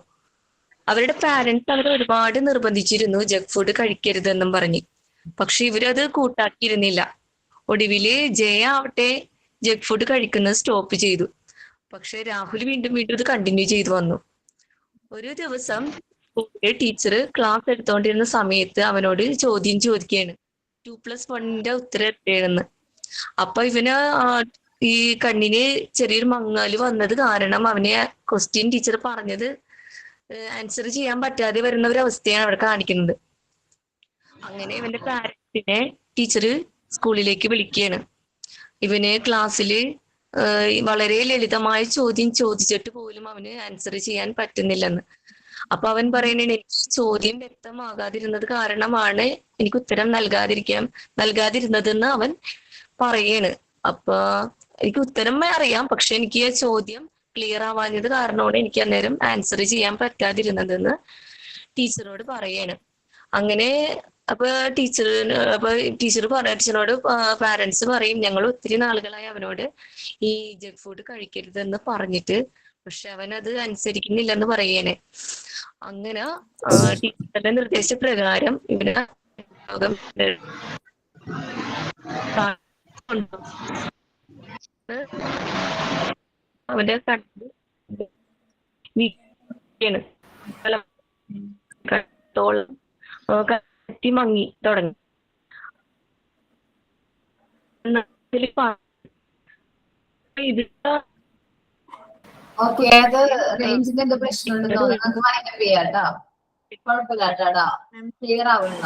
അവരുടെ പാരന്റ്സ് അവരെ ഒരുപാട് നിർബന്ധിച്ചിരുന്നു ജങ്ക് ഫുഡ് കഴിക്കരുതെന്നും പറഞ്ഞ്. പക്ഷെ ഇവരത് കൂട്ടാക്കിയിരുന്നില്ല. ഒടുവില് ജയ ആവട്ടെ ജങ്ക് ഫുഡ് കഴിക്കുന്നത് സ്റ്റോപ്പ് ചെയ്തു. പക്ഷെ രാഹുൽ വീണ്ടും വീണ്ടും ഇത് കണ്ടിന്യൂ ചെയ്തു വന്നു. ഒരു ദിവസം ടീച്ചർ ക്ലാസ് എടുത്തോണ്ടിരുന്ന സമയത്ത് അവനോട് ചോദ്യം ചോദിക്കുകയാണ്, 2 plus 1ന്റെ ഉത്തരം എത്രയാണെന്ന്. അപ്പൊ ഇവന് ഈ കണ്ണിന് ചെറിയൊരു മങ്ങല് വന്നത് കാരണം അവനെ ക്വസ്റ്റ്യൻ ടീച്ചർ പറഞ്ഞത് ആൻസർ ചെയ്യാൻ പറ്റാതെ വരുന്ന ഒരു അവസ്ഥയാണ് അവിടെ കാണിക്കുന്നത്. അങ്ങനെ ഇവന്റെ പാരന്റ്സിനെ ടീച്ചർ സ്കൂളിലേക്ക് വിളിക്കുകയാണ്. ഇവന് ക്ലാസ്സില് വളരെ ലളിതമായ ചോദ്യം ചോദിച്ചിട്ട് പോലും അവന് ആൻസർ ചെയ്യാൻ പറ്റുന്നില്ലെന്ന്. അപ്പൊ അവൻ പറയുന്നത് എനിക്ക് ചോദ്യം വ്യക്തമാകാതിരുന്നത് കാരണമാണ് എനിക്ക് ഉത്തരം നൽകാതിരുന്നതെന്ന് അവൻ പറയാണ്. അപ്പൊ എനിക്ക് ഉത്തരം അറിയാം, പക്ഷെ എനിക്ക് ആ ചോദ്യം ക്ലിയർ ആവാഞ്ഞത് കാരണമാണ് എനിക്ക് അന്നേരം ആൻസർ ചെയ്യാൻ പറ്റാതിരുന്നതെന്ന് ടീച്ചറോട് പറയാണ്. അങ്ങനെ അപ്പൊ ടീച്ചറോട് പാരന്റ്സ് പറയും, ഞങ്ങൾ ഒത്തിരി നാളുകളായി അവനോട് ഈ ജങ്ക് ഫുഡ് കഴിക്കരുതെന്ന് പറഞ്ഞിട്ട്, പക്ഷെ അവൻ അത് അനുസരിക്കുന്നില്ലെന്ന് പറയേനെ. അങ്ങനെ ടീച്ചറുടെ നിർദ്ദേശപ്രകാരം ഇവന് അവന്റെ കത്തി മങ്ങി തുടങ്ങി. ഇത് ഓക്കെ, അത് റേഞ്ചിന്റെ എന്തോ പ്രശ്നമുണ്ടെന്ന് തോന്നുന്നു. നമുക്ക് വൈൻഡപ്പ് ചെയ്യാം കേട്ടോ. കുഴപ്പമില്ല കേട്ടാ, ക്ലിയർ ആവുന്ന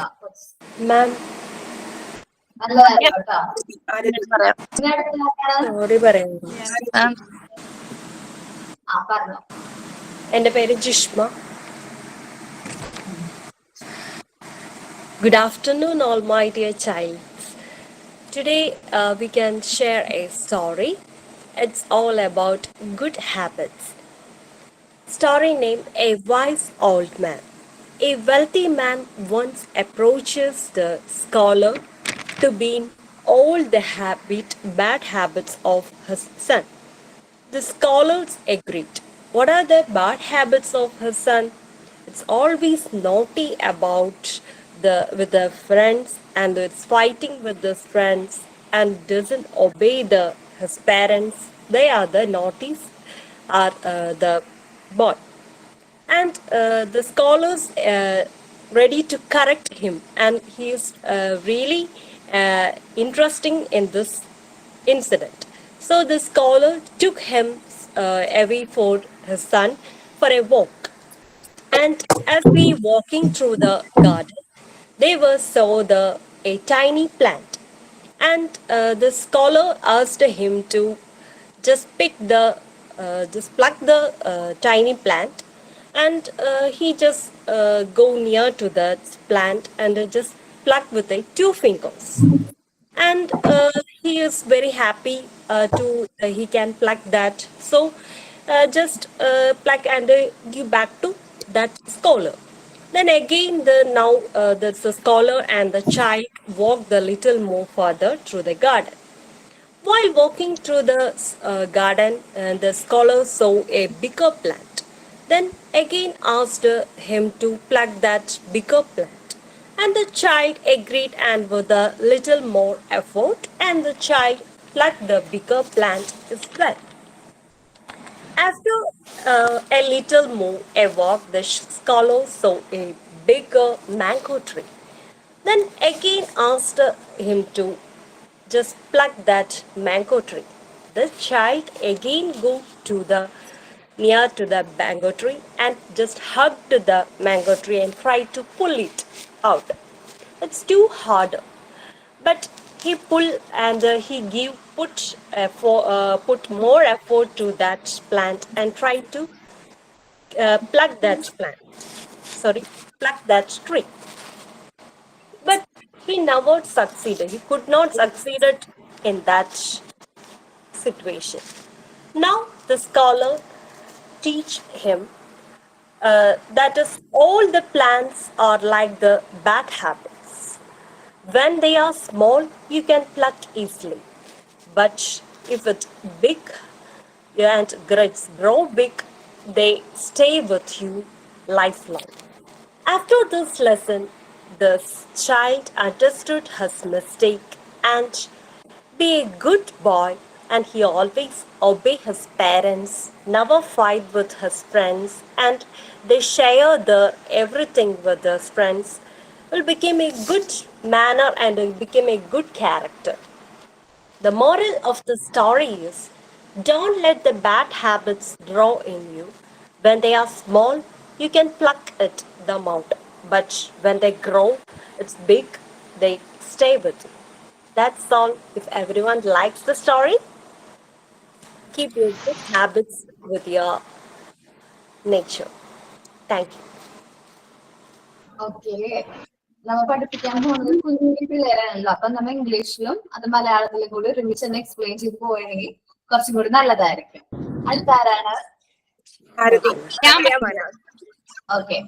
നല്ലതായിരുന്നു കേട്ടോ. പറഞ്ഞോ. എൻ്റെ പേര് Jishma. Good afternoon, all my dear child. Today we can share a story. It's all about good habits. Story name: A Wise Old Man. A wealthy man once approaches the scholar to bean all the bad habits of his son. The scholars agreed. What are the bad habits of his son? It's always naughty with the friends, and it's fighting with his friends, and doesn't obey his parents. They are the naughties, are the boy. And the scholars ready to correct him, and he is really interesting in this incident. So the scholar took him away for his son for a walk. And as we walking through the garden, they saw a tiny plant. And the scholar asked him to just pick the just pluck the tiny plant, and he just go near to that plant and just pluck with the 2 fingers, and he is very happy to he can pluck that. So just pluck and give back to that scholar. Then again the scholar and the child walk the little more further through the garden. While walking through the garden, the scholar saw a bigger plant. Then again asked him to pluck that bigger plant. And the child agreed, and with a little more effort, and the child plucked the bigger plant as well. After a little more a walk, the scholar saw a bigger mango tree. Then again asked him to just pluck that mango tree. The child again go to the near to the mango tree and just hugged the mango tree and tried to pull it out. It's too hard, but he pull and he put more effort to that plant and tried to pluck that plant. Sorry, pluck that tree. But he never succeeded. He could not succeed in that situation. Now the scholar teach him that is all the plants are like the bad habits. When they are small, you can pluck easily. But if it's big and grow big, they stay with you lifelong. After this lesson, the child understood his mistake and be a good boy, and he always obey his parents, never fight with his friends, and they share their everything with his friends, will become a good manner and will become a good character. The moral of the story is, don't let the bad habits grow in you. When they are small, you can pluck them out. But when they grow, it's big, they stay with you. That's all. If everyone likes the story, keep your good habits with your nature. Thank you. Okay, നമ്മൾ പഠിപ്പിക്കാൻ പോകുന്നത് കുഞ്ഞു പിള്ളേരാണല്ലോ, അപ്പൊ നമ്മൾ ഇംഗ്ലീഷിലും അത് മലയാളത്തിലും കൂടി ഒരുമിച്ച് തന്നെ എക്സ്പ്ലെയിൻ ചെയ്ത് പോവുകയാണെങ്കിൽ കുറച്ചും കൂടി നല്ലതായിരിക്കും. അടുത്താരാണ്? ഓക്കെ,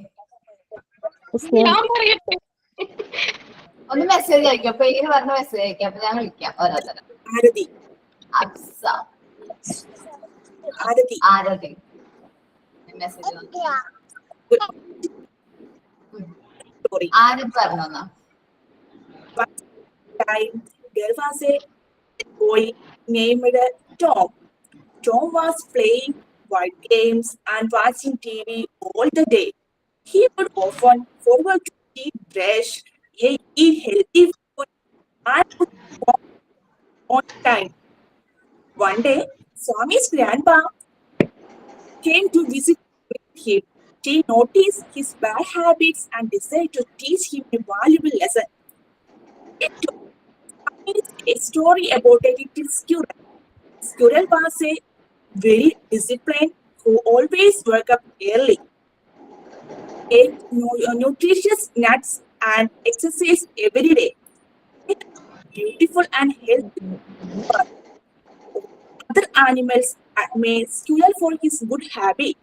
ഒന്ന് മെസ്സേജ് അയക്കാം, പേര് പറഞ്ഞ മെസ്സേജ് അയക്കാം, അപ്പൊ ഞാൻ വിളിക്കാം ഓരോരുത്തരം. അഫ്സ, ആരതി മെസ്സേജ് ആരതി പറഞ്ഞോന്നാ. There was a boy named Tom. Tom was playing board games and watching TV all the day. He would often forget to eat, brush, eat healthy food, and would walk on time. One day, Swami's grandpa came to visit him. She noticed his bad habits and decided to teach him a valuable lesson. It told a story about a little squirrel. Squirrel was a very disciplined who always woke up early, ate nutritious nuts and exercised every day. It was beautiful and healthy. But other animals admired Squirrel for his good habit.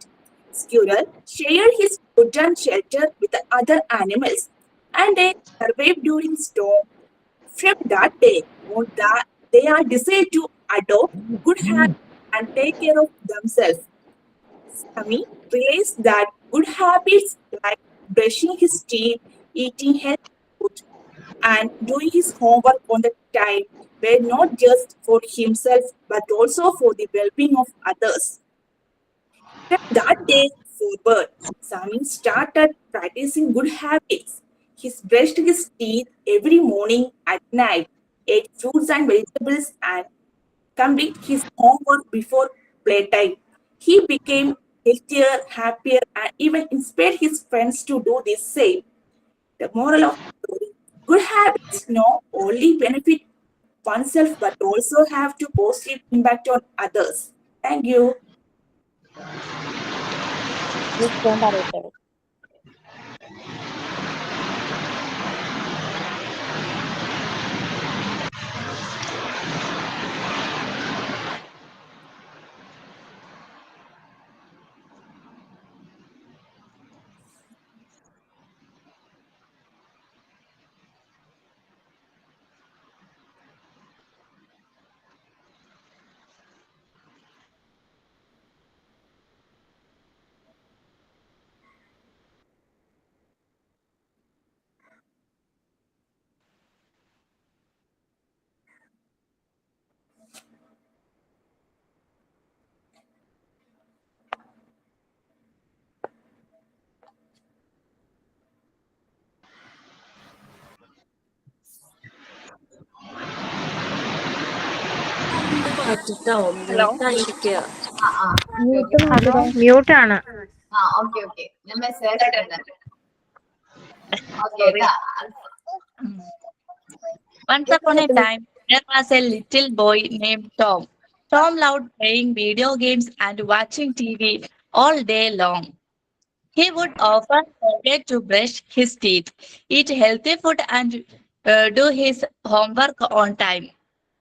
Squirrel shared his food and shelter with the other animals, and they survived during storm. From that day on, they are decided to adopt good habits and take care of themselves. Sammy realized that good habits like brushing his teeth, eating healthy food, and doing his homework on the time were not just for himself but also for the well-being of others. From that day forward, Sammy started practicing good habits. He brushed his teeth every morning at night, ate fruits and vegetables, and completed his homework before playtime. He became healthier, happier, and even inspired his friends to do the same. The moral of the story: good habits not only benefit oneself but also have to positive impact on others. Thank you. ഞാൻ പറയട്ടെ. Tom മ്യൂട്ടായിരിക്കുക. Hello mute ആണ്. Okay ഞാൻ message okay. Once upon a time, there was a little boy named Tom. Tom loved playing video games and watching TV all day long. He would often forget to brush his teeth, eat healthy food, and do his homework on time.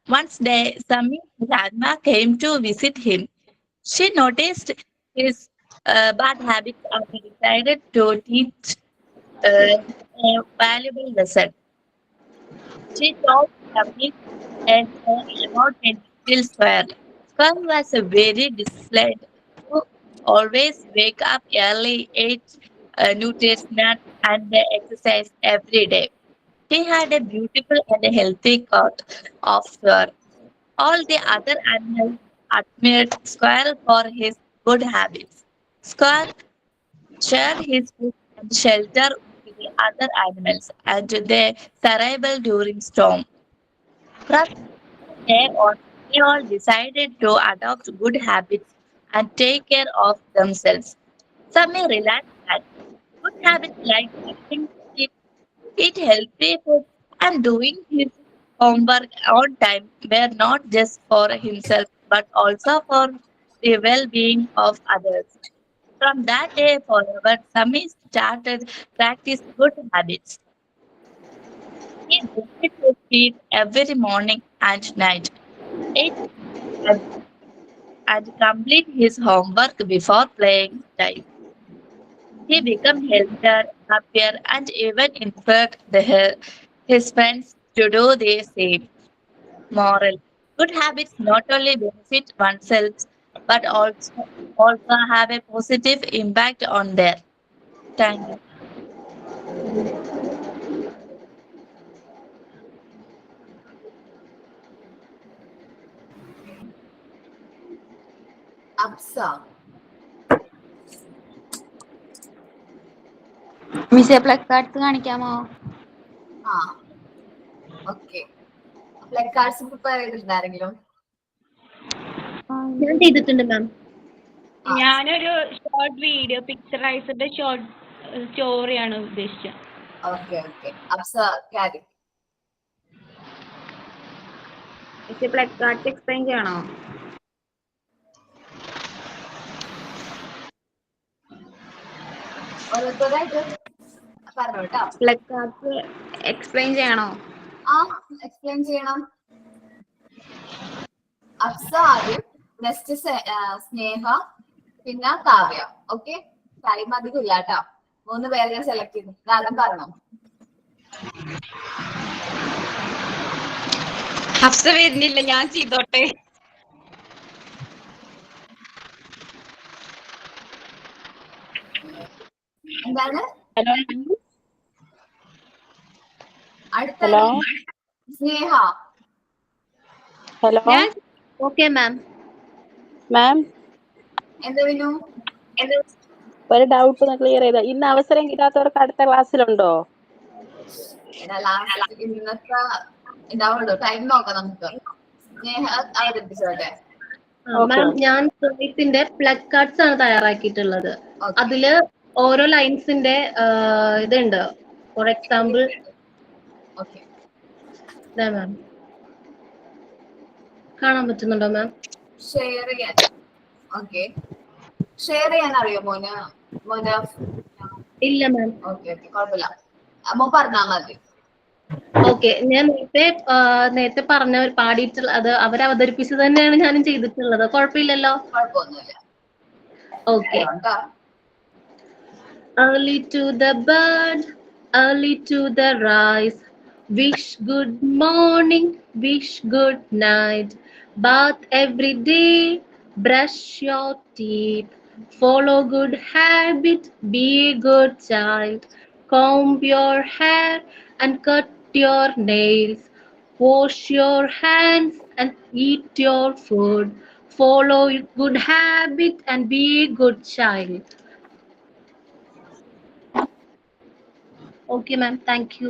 One day, Sami grandma came to visit him. She noticed his bad habits and decided to teach a valuable lesson. She told Sami a story about a little squirrel. Squirrel was a very disciplined who always wake up early, ate nutritious and exercise every day. He had a beautiful and healthy coat of fur. All the other animals admired Squirrel for his good habits. Squirrel shared his food and shelter with the other animals, and they survived during storm. From there on, they all decided to adopt good habits and take care of themselves. Some may realize that good habits like brushing teeth, eat healthy food, and doing his homework on time were not just for himself but also for the well-being of others. From that day forward, Sami started practice good habits. He brushed his teeth every morning and night, ate and complete his homework before playing time. He became healthier, happier, and even inspired his friends to do the same. Moral: good habits not only benefit oneself but also have a positive impact on their. Thank you. Apsa. മിസ്സേ plug cards കാണിക്കാമോ? Okay. Cards prepare ചെയ്തിട്ടുണ്ടാരെങ്കിലും? ഞാൻ ചെയ്തിട്ടുണ്ട് മാം. ഞാനൊരു short video picturised short സ്റ്റോറിയാണ് ഉദ്ദേശിച്ചത്. Okay. അപ്സ കാരി. മിസ്സേ plug cards explain ചെയ്യണോ? ഓരോരുത്തരായിട്ട് പറഞ്ഞോട്ടോ. പ്ലഗ് കാർഡ്സ് എക്സ്പ്ലെയിൻ ചെയ്യണോ? എക്സ്പ്ലെയിൻ ചെയ്യണം. അപ്സ ആദ്യം, നെക്സ്റ്റ് സ്നേഹ, പിന്നെ കാവ്യ. ഓക്കെ, ടൈം അധികം ഇല്ല കേട്ടോ. 3 പേരെ ഞാൻ സെലക്ട് ചെയ്തു. കാരണം പറഞ്ഞോ. ഹഫ്സ വരുന്നില്ല, ഞാൻ ചെയ്തോട്ടെ. എന്താണ് അടുത്ത? സ്നേഹ. ഹലോ. Okay ma'am. മാം, എന്താ വിനു? ഒരു ഡൗട്ട് ഒന്ന് ക്ലിയർ ചെയ്ത. ഇന്ന് അവസരം കിട്ടാത്തവർക്ക് അടുത്ത ക്ലാസ്സിലുണ്ടോ? ഇന്നത്തെ ഉണ്ടാവുള്ളൂ. ടൈം നോക്കാം നമുക്ക്. സ്നേഹ അവതരിപ്പിച്ചോട്ടെ. മാം, ഞാൻ സോയിസിന്റെ പ്ലഗ് കാർഡ്സ് ആണ് തയ്യാറാക്കിയിട്ടുള്ളത്. അതില് ഓരോ ലൈൻസിന്റെ ഇതുണ്ട്. ഫോർ എക്സാമ്പിൾ മാം കാണാൻ പറ്റുന്നുണ്ടോ മാം? ഷെയർ ചെയ്യാൻ. ഓക്കെ. ഷെയർ ചെയ്യാൻ അറിയോ മോന്? ഇല്ല മാം. ഓക്കെ കുഴപ്പമില്ല, മോൻ പറഞ്ഞാ മതി. ഓക്കെ, ഞാൻ നേരത്തെ പറഞ്ഞ പാടിയിട്ടുള്ള അത് അവതരിപ്പിച്ചത് തന്നെയാണ് ഞാനും ചെയ്തിട്ടുള്ളത്. കുഴപ്പമില്ലല്ലോ? കുഴപ്പമൊന്നുമില്ല. Okay. Early to the bird, early to the rise. Wish good morning, wish good night. Bath every day, brush your teeth. Follow good habit, be a good child. Comb your hair and cut your nails. Wash your hands and eat your food. Follow good habit and be a good child. Okay, ma'am. Thank you.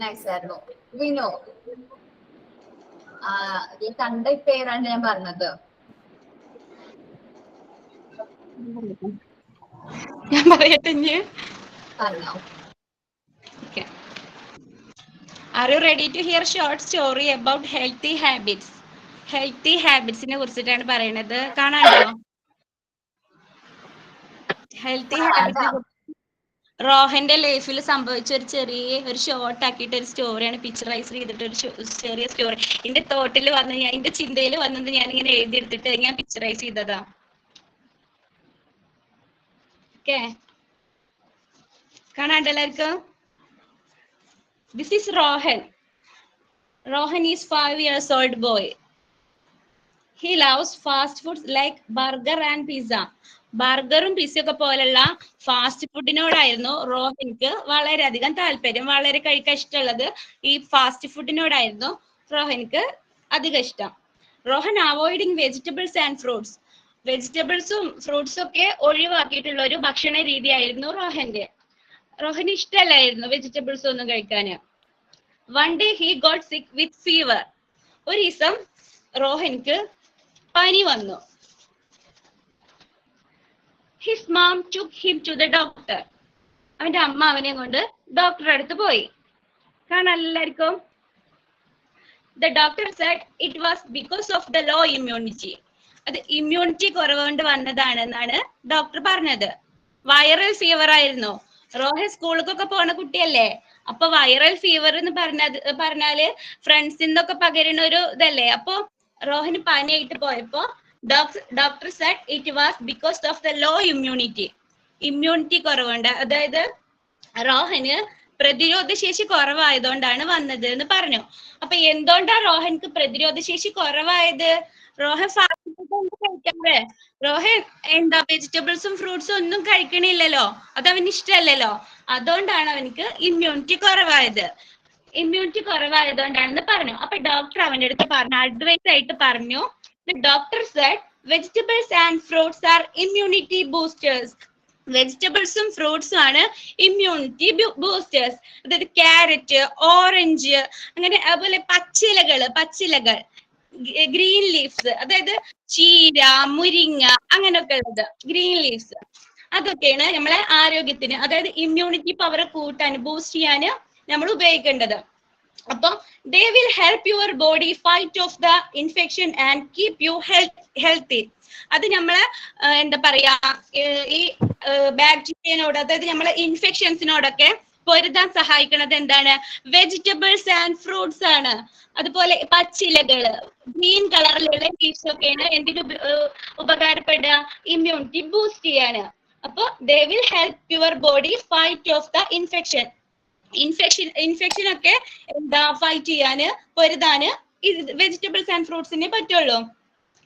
Nice ആയിരുന്നു. വിനു, ഈ കണ്ട പേരാണ് ഞാൻ പറഞ്ഞത്. ഞാൻ പറയട്ടെ ഇനി? പറഞ്ഞോ. Okay. Are you ready to hear short story about healthy habits? Healthy ഹാബിറ്റ്സിനെ കുറിച്ചിട്ടാണ് പറയുന്നത്. കാണാണ്ടോ? ഹെൽത്തി ഹാബിറ്റ്സിനെ കുറിച്ച് റോഹന്റെ ലൈഫിൽ സംഭവിച്ച ഒരു ചെറിയ ഒരു ഷോർട്ട് ആക്കിയിട്ട് ഒരു സ്റ്റോറിയാണ് പിക്ചറൈസ് ചെയ്തിട്ട് ഒരു ചെറിയ സ്റ്റോറി എന്റെ തോട്ടിൽ വന്ന് ഞാൻ എന്റെ ചിന്തയിൽ വന്നത് ഞാൻ ഇങ്ങനെ എഴുതിയെടുത്തിട്ട് ഞാൻ പിക്ചറൈസ് ചെയ്തതാ. ഓക്കെ, കാണാണ്ട് എല്ലാവർക്കും? This is Rohan. Rohan is 5 years old boy. He loves fast foods like burger and pizza. ബർഗറും പിസയൊക്കെ പോലുള്ള ഫാസ്റ്റ് ഫുഡിനോടായിരുന്നു റോഹൻക്ക് വളരെയധികം താല്പര്യം. വളരെ കഴിക്കാൻ ഇഷ്ടമുള്ളത് ഈ ഫാസ്റ്റ് ഫുഡിനോടായിരുന്നു റോഹൻക്ക് അധികം ഇഷ്ടം. Rohan avoiding vegetables and fruits. വെജിറ്റബിൾസും ഫ്രൂട്ട്സും ഒക്കെ ഒഴിവാക്കിയിട്ടുള്ള ഒരു ഭക്ഷണ രീതിയായിരുന്നു റോഹന്റെ. റോഹന് ഇഷ്ടമല്ലായിരുന്നു വെജിറ്റബിൾസ് ഒന്നും കഴിക്കാന്. വൺ ഡേ ഹി ഗോട്ട് സിക്ക് വിത്ത് ഫീവർ. ഒരു ദിവസം റോഹൻക്ക് പനി വന്നു. His mom took him to the doctor. അവന്റെ അമ്മ അവനെ കൊണ്ട് ഡോക്ടറെ അടുത്ത് പോയി. കാണാൻ എല്ലാവർക്കും? The doctor said it was because of the low immunity. അത് ഇമ്മ്യൂണിറ്റി കുറവ് കൊണ്ട് വന്നതാണെന്നാണ് ഡോക്ടർ പറഞ്ഞത്. വൈറൽ ഫീവർ ആയിരുന്നു. റോഹൻ സ്കൂളിലൊക്കെ പോണ കുട്ടിയല്ലേ, അപ്പൊ വൈറൽ ഫീവർ എന്ന് പറഞ്ഞാല് ഫ്രണ്ട്സിൽ നിന്നൊക്കെ പകരുന്ന ഒരു ഇതല്ലേ. അപ്പൊ റോഹന് പനിയായിട്ട് പോയപ്പോ doctor said it was because of the low immunity. Immunity കുറവുണ്ട്, അതായത് റോഹന് പ്രതിരോധ ശേഷി കുറവായതുകൊണ്ടാണ് വന്നത് എന്ന് പറഞ്ഞു. അപ്പൊ എന്തുകൊണ്ടാ റോഹൻക്ക് പ്രതിരോധ ശേഷി കുറവായത്? റോഹൻ ഫാസ്റ്റ് ഫുഡ് ഒന്നും കഴിക്കാതെ, റോഹൻ വെജിറ്റബിൾസും ഫ്രൂട്ട്സും ഒന്നും കഴിക്കണില്ലല്ലോ, അത് അവന് ഇഷ്ടമല്ലല്ലോ. അതുകൊണ്ടാണ് അവനക്ക് ഇമ്മ്യൂണിറ്റി കുറവായത്. ഇമ്മ്യൂണിറ്റി കുറവായതുകൊണ്ടാണെന്ന് പറഞ്ഞു. അപ്പൊ ഡോക്ടർ അവന്റെ അടുത്ത് പറഞ്ഞു, അഡ്വൈസ് ആയിട്ട് പറഞ്ഞു, the doctor said vegetables and fruits are immunity boosters. വെജിറ്റബിൾസും ഫ്രൂട്ട്സും ആണ് ഇമ്മ്യൂണിറ്റി ബൂസ്റ്റേഴ്സ്. അതായത് ക്യാരറ്റ്, ഓറഞ്ച്, അങ്ങനെ അതുപോലെ പച്ചിലകൾ, ഗ്രീൻ ലീവ്സ്, അതായത് ചീര, മുരിങ്ങ, അങ്ങനെയൊക്കെ ഉള്ളത് ഗ്രീൻ ലീവ്സ്. അതൊക്കെയാണ് നമ്മളെ ആരോഗ്യത്തിന്, അതായത് ഇമ്മ്യൂണിറ്റി പവർ കൂട്ടാൻ, ബൂസ്റ്റ് ചെയ്യാന് നമ്മൾ ഉപയോഗിക്കേണ്ടത്. അപ്പം they will help your body fight off the infection and keep you healthy. അത് നമ്മളെ എന്താ പറയാ, ഈ ബാക്ടീരിയനോട്, അതായത് നമ്മളെ ഇൻഫെക്ഷൻസിനോടൊക്കെ പൊരുതാൻ സഹായിക്കുന്നത് എന്താണ്? വെജിറ്റബിൾസ് ആൻഡ് ഫ്രൂട്ട്സ് ആണ്. അതുപോലെ പച്ചിലകള്, ഗ്രീൻ കളറിലുള്ള ലീവ്സ് ഒക്കെയാണ് എന്തിനു ഉപകാരപ്പെടുക? ഇമ്മ്യൂണിറ്റി ബൂസ്റ്റ് ചെയ്യാണ്. അപ്പൊ they will help your body fight off the infection. Infection ഒക്കെ എന്താ ഫൈറ്റ് ചെയ്യാന്, പൊരുതാന് വെജിറ്റബിൾസ് ആൻഡ് ഫ്രൂട്ട്സിനെ പറ്റുള്ളൂ.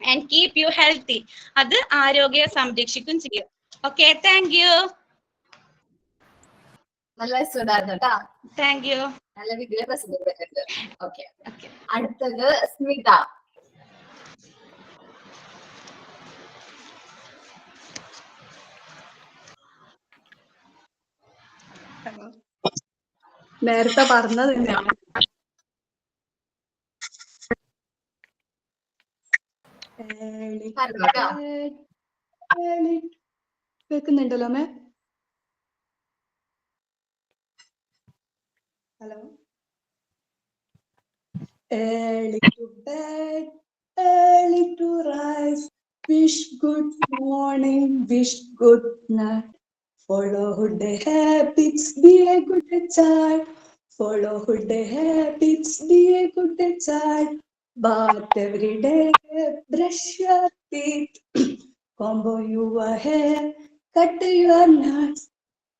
ആൻഡ് കീപ് യു ഹെൽത്തി, അത് ആരോഗ്യം സംരക്ഷിക്കും ചെയ്യും. Okay, thank you. നല്ല രസമുണ്ടായിരുന്നു കേട്ടോ. Thank you. നല്ല രീതിയിൽ പ്രസന്റ് ചെയ്തിട്ടുണ്ട്. ഓക്കെ, അടുത്തത് സ്മിത. നേരത്തെ പറഞ്ഞത് തന്നെയാണ്. കേൾക്കുന്നുണ്ടല്ലോ may? Hello. Early to bed, early to rise. wish good morning, wish good night. Follow good habits, be a good child. Follow good habits, be a good child. Bath every day, brush your teeth, comb your hair, cut your nuts.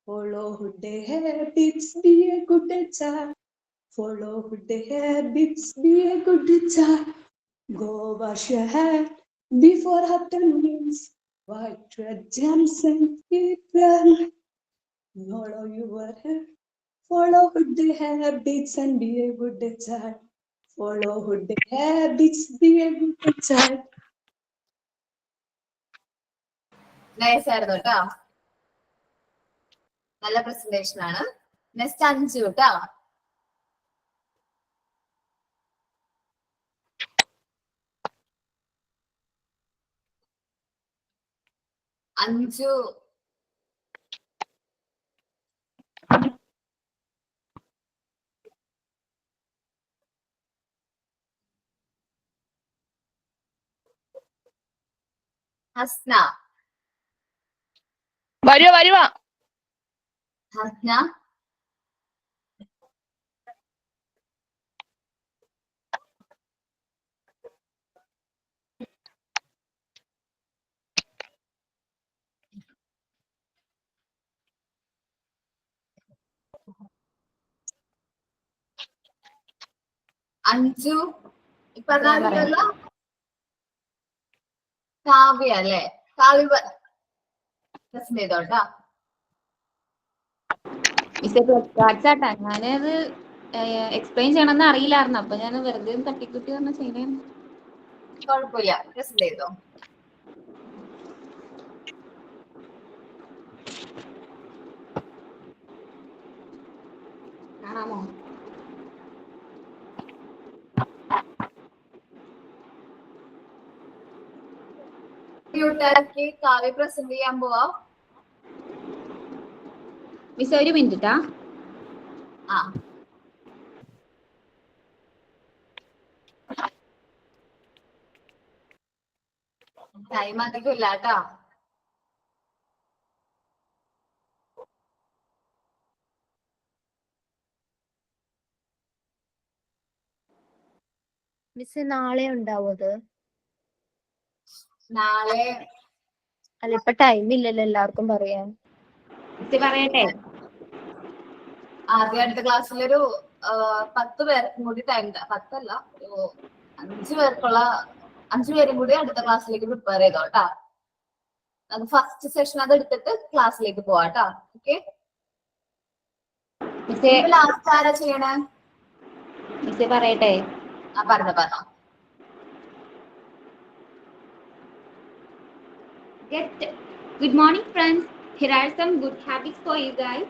Follow good habits, be a good child. Follow good habits, be a good child. Go wash your hair before after meals. White red gems and keep them. Follow your hair. Follow good habits and be a good child. Follow good habits, be a good child. Nice ആയിരുന്നു കേട്ടോ. നല്ല presentation ആണ്. Next അഞ്ചു കേട്ടോ. അഞ്ചു ഹസ്ന വരുവാ ഹസ്ന അഞ്ചു ഇപ്പൊ കാവ്യ അല്ലേ? Kavya present ചെയ്തോട്ടോ. ചേട്ടാ ഞാനത് എക്സ്പ്ലെയിൻ ചെയ്യണമെന്ന് അറിയില്ലായിരുന്നു, അപ്പൊ ഞാൻ വെറുതെ തട്ടിക്കുട്ടി പറഞ്ഞ ചെയ്യണേ. കുഴപ്പമില്ല, പ്രസന്റ് ചെയ്തോ. കാണാമോ? കൂട്ടുകാർക്ക് കാവ്യ പ്രസന്റ് ചെയ്യാൻ പോവാ. മിസ് ഒരു മിനിറ്റാ. ആ ടൈം അധികം ഇല്ല കേട്ടോ. മിസ് നാളെ ഉണ്ടാവും അത്? നാളെ അല്ല, ഇപ്പൊ ടൈം ഇല്ലല്ലോ എല്ലാവർക്കും പറയാൻ. പറയട്ടെ, ആദ്യം അടുത്ത ക്ലാസ്സിലൊരു 10 പേർക്കും കൂടി ടൈം, 10 അല്ല, ഒരു 5 പേരും കൂടി അടുത്ത ക്ലാസ്സിലേക്ക് പ്രിപ്പയർ ചെയ്തോ കേട്ടോ. അത് ഫസ്റ്റ് സെഷൻ അത് എടുത്തിട്ട് ക്ലാസ്സിലേക്ക് പോവാട്ടോ. ഓക്കെ, ലാസ്റ്റ് ആരാ ചെയ്യണേ? മിസ് പറയട്ടെ. പറഞ്ഞോ. Good morning, friends. Here are some good habits for you guys.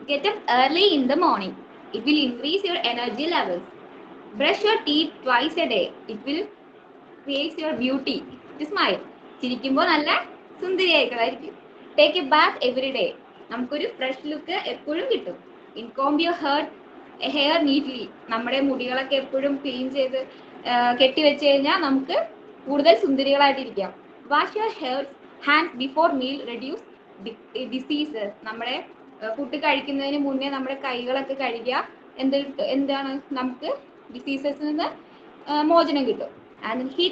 Get up early in the morning. It will increase your energy levels. Brush your teeth twice a day. It will create your beauty. Smile. ചിരിക്കുമ്പോൾ നല്ല സുന്ദരിയായിരിക്കും. Take a bath every day. നമുക്കൊരു fresh look എപ്പോഴും കിട്ടും. Comb your hair neatly. നമ്മുടെ മുടികളൊക്കെ എപ്പോഴും clean ചെയ്ത് കെട്ടി വെച്ച് കഴിഞ്ഞാൽ നമുക്ക് കൂടുതൽ സുന്ദരികളായിട്ടിരിക്കാം. Wash your hands before meal. Reduce diseases. നമ്മുടെ ഫുഡ് കഴിക്കുന്നതിന് മുന്നേ നമ്മുടെ കൈകളൊക്കെ കഴുകിയ എന്താണ് നമുക്ക് ഡിസീസസിൽ നിന്ന് മോചനം കിട്ടും. And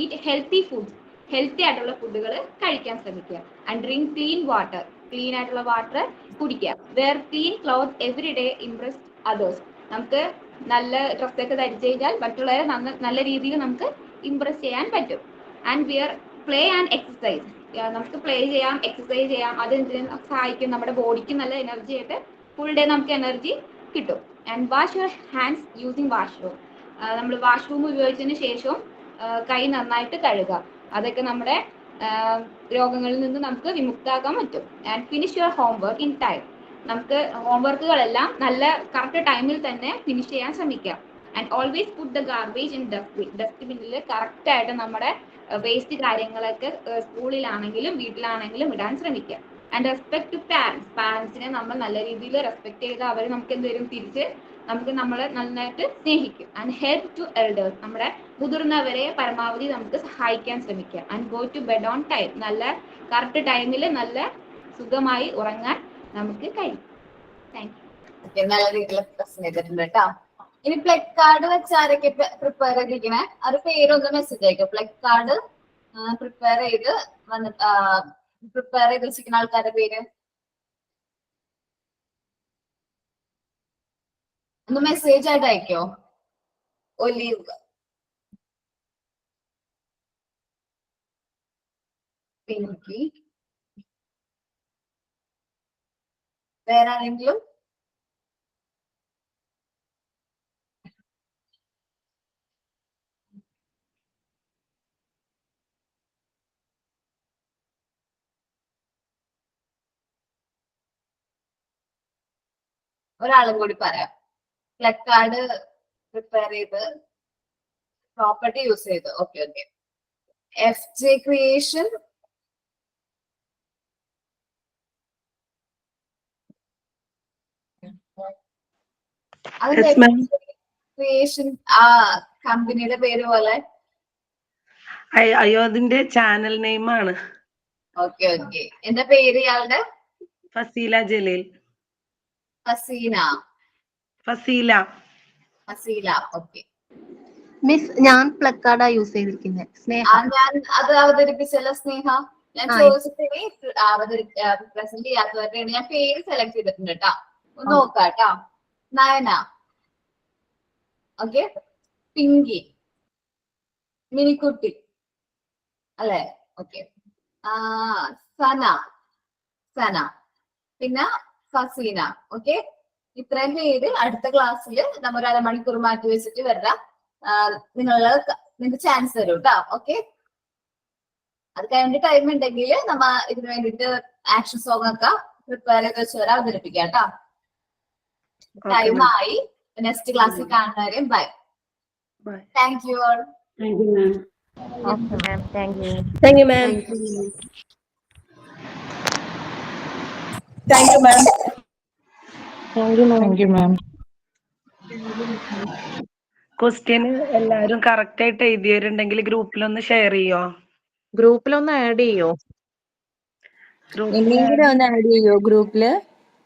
eat healthy foods. Healthy ആയിട്ടുള്ള ഫുഡുകൾ കഴിക്കാൻ ശ്രമിക്കുക. And drink clean water. Clean ആയിട്ടുള്ള വാട്ടർ കുടിക്കുക. Wear clean cloth every day. Impress others. നമുക്ക് നല്ല ഡ്രസ്സൊക്കെ ധരിച്ചു കഴിഞ്ഞാൽ മറ്റുള്ളവരെ നല്ല രീതിയിൽ നമുക്ക് ഇംപ്രസ് ചെയ്യാൻ പറ്റും. And play and exercise. നമുക്ക് പ്ലേ ചെയ്യാം, എക്സസൈസ് ചെയ്യാം. അതെന്തിനും സഹായിക്കും. നമ്മുടെ ബോഡിക്ക് നല്ല എനർജി ആയിട്ട് ഫുൾ ഡേ നമുക്ക് എനർജി കിട്ടും. And wash your hands using washroom. നമ്മൾ വാഷ്റൂം ഉപയോഗിച്ചതിന് ശേഷവും കൈ നന്നായിട്ട് കഴുകുക. അതൊക്കെ നമ്മുടെ രോഗങ്ങളിൽ നിന്ന് നമുക്ക് വിമുക്താക്കാൻ പറ്റും. And finish your homework in time. നമുക്ക് ഹോംവർക്കുകളെല്ലാം നല്ല കറക്റ്റ് ടൈമിൽ തന്നെ ഫിനിഷ് ചെയ്യാൻ ശ്രമിക്കാം. And always put the garbage in ഡസ്റ്റ്ബിന്നിൽ കറക്റ്റായിട്ട് നമ്മുടെ വേസ്റ്റ് കാര്യങ്ങളൊക്കെ സ്കൂളിലാണെങ്കിലും വീട്ടിലാണെങ്കിലും ഇടാൻ ശ്രമിക്കുക. And respect to parents. പാരൻസിനെ നമ്മൾ നല്ല രീതിയിൽ റെസ്പെക്ട് ചെയ്ത് അവർ നമുക്ക് എന്തെങ്കിലും തിരിച്ച് നമുക്ക് നമ്മളെ നന്നായിട്ട് സ്നേഹിക്കും. ആൻഡ് ഹെൽപ്പ് ടു എൽഡേഴ്സ്, നമ്മുടെ മുതിർന്നവരെ പരമാവധി നമുക്ക് സഹായിക്കാൻ ശ്രമിക്കുക. And go to bed on time, നല്ല കറക്റ്റ് ടൈമിൽ നല്ല സുഖമായി ഉറങ്ങാൻ നമുക്ക് കഴിയും. Thank you. നല്ല രീതിയിൽ പ്രശ്നം ചെയ്തിട്ടുണ്ട് കേട്ടോ. ഇനി പ്ലഗ് കാർഡ് വെച്ച് ആരൊക്കെ പ്രിപ്പയർ ചെയ്തിരിക്കണേ അത് പേരൊന്ന് മെസ്സേജ് അയക്കും. പ്ലഗ് കാർഡ് പ്രിപ്പയർ ചെയ്ത് വെച്ചിരിക്കുന്ന ആൾക്കാരുടെ പേര് ഒന്ന് മെസ്സേജ് ആയിട്ട് അയക്കോ. ഒലീവ്, പിങ്കി, വേറെ ആരെങ്കിലും? ഒരാളും കൂടി പറയാം. പ്ലഗ് കാർഡ് പ്രിപ്പയർ ചെയ്ത് പ്രോപ്പർട്ടി യൂസ് ചെയ്ത്. Okay okay. FJ ക്രിയേഷൻ, അതിന്റെ ക്രിയേഷൻ ആ കമ്പനിയുടെ പേര് പോലെ. അയ്യോ അതിന്റെ ചാനൽ നെയിം ആണ്. Okay okay. എന്താ പേര് ഇയാളുടെ? ഫസീല ജലീൽ. ഫസീന, ഫസീല. ഫസീല. ഓക്കെ. മിസ് ഞാൻ പ്ലഗ് കാർഡാ യൂസ് ചെയ്തിരിക്കുന്നത്. സ്നേഹ. ഞാൻ അത് അവതരിപ്പിച്ചല്ലോ സ്നേഹ. ഞാൻ ചോദിച്ചിട്ട് പ്രസന്റ് ചെയ്യാത്തവരുടെയാണ് ഞാൻ പേര് സെലക്ട് ചെയ്തിട്ടുണ്ട് കേട്ടോ. ഒന്ന് നോക്കാട്ടോ. നയന, ഓക്കെ. പിങ്കി, മിനിക്കുട്ടി അല്ലെ? ഓക്കെ. സന, പിന്നെ ഫസീന. ഓക്കെ. ഇത്രയും പേര് അടുത്ത ക്ലാസ്സിൽ നമ്മൾ ഒരു അരമണിക്കൂർ മാറ്റി വെച്ചിട്ട് വരാം. നിങ്ങൾക്ക് ചാൻസ് തരും കേട്ടോ. ഓക്കെ. അത് കഴിഞ്ഞിട്ട് ടൈം ഉണ്ടെങ്കിൽ നമ്മ ഇതിനു വേണ്ടിയിട്ട് ആക്ഷൻ സോങ് ഒക്കെ പ്രിപ്പയർ ചെയ്ത് വെച്ചവരെ അവതരിപ്പിക്കാം കേട്ടോ. ടൈം ആയി. നെക്സ്റ്റ് ക്ലാസ്സിൽ കാണുന്നവരെയും bye. Thank you all. Thank you ma'am. Okay ma'am, thank you. Thank you, ma'am. Thank you ma'am. Thank you ma'am. Question എല്ലാരും കറക്റ്റ് ആയിട്ട് എഴുതിയവരുണ്ടെങ്കിൽ ഗ്രൂപ്പിലൊന്ന് ഷെയർ ചെയ്യോ? ഗ്രൂപ്പിലൊന്ന് ആഡ് ചെയ്യോ?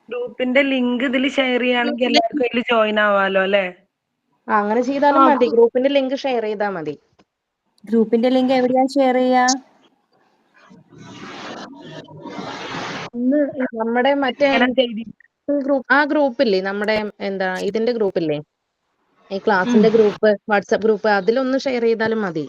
ഗ്രൂപ്പിന്റെ ലിങ്ക് ഇതിൽ ഷെയർ ചെയ്യുകയാണെങ്കിൽ എല്ലാവർക്കും അതിൽ ജോയിൻ ആവാലോ അല്ലെ? അങ്ങനെ ചെയ്താലും മതി. ഗ്രൂപ്പിന്റെ ലിങ്ക് ഷെയർ ചെയ്താൽ മതി. ഗ്രൂപ്പിന്റെ ലിങ്ക് എവിടെയാ ഷെയർ ചെയ്യാ? നമ്മുടെ മറ്റേ ആ ഗ്രൂപ്പില്ലേ, നമ്മുടെ എന്താ ഇതിന്റെ ഗ്രൂപ്പില്ലേ, ഈ ക്ലാസ്സിന്റെ ഗ്രൂപ്പ്, വാട്സാപ്പ് ഗ്രൂപ്പ്, അതിലൊന്ന് ഷെയർ ചെയ്താലും മതി.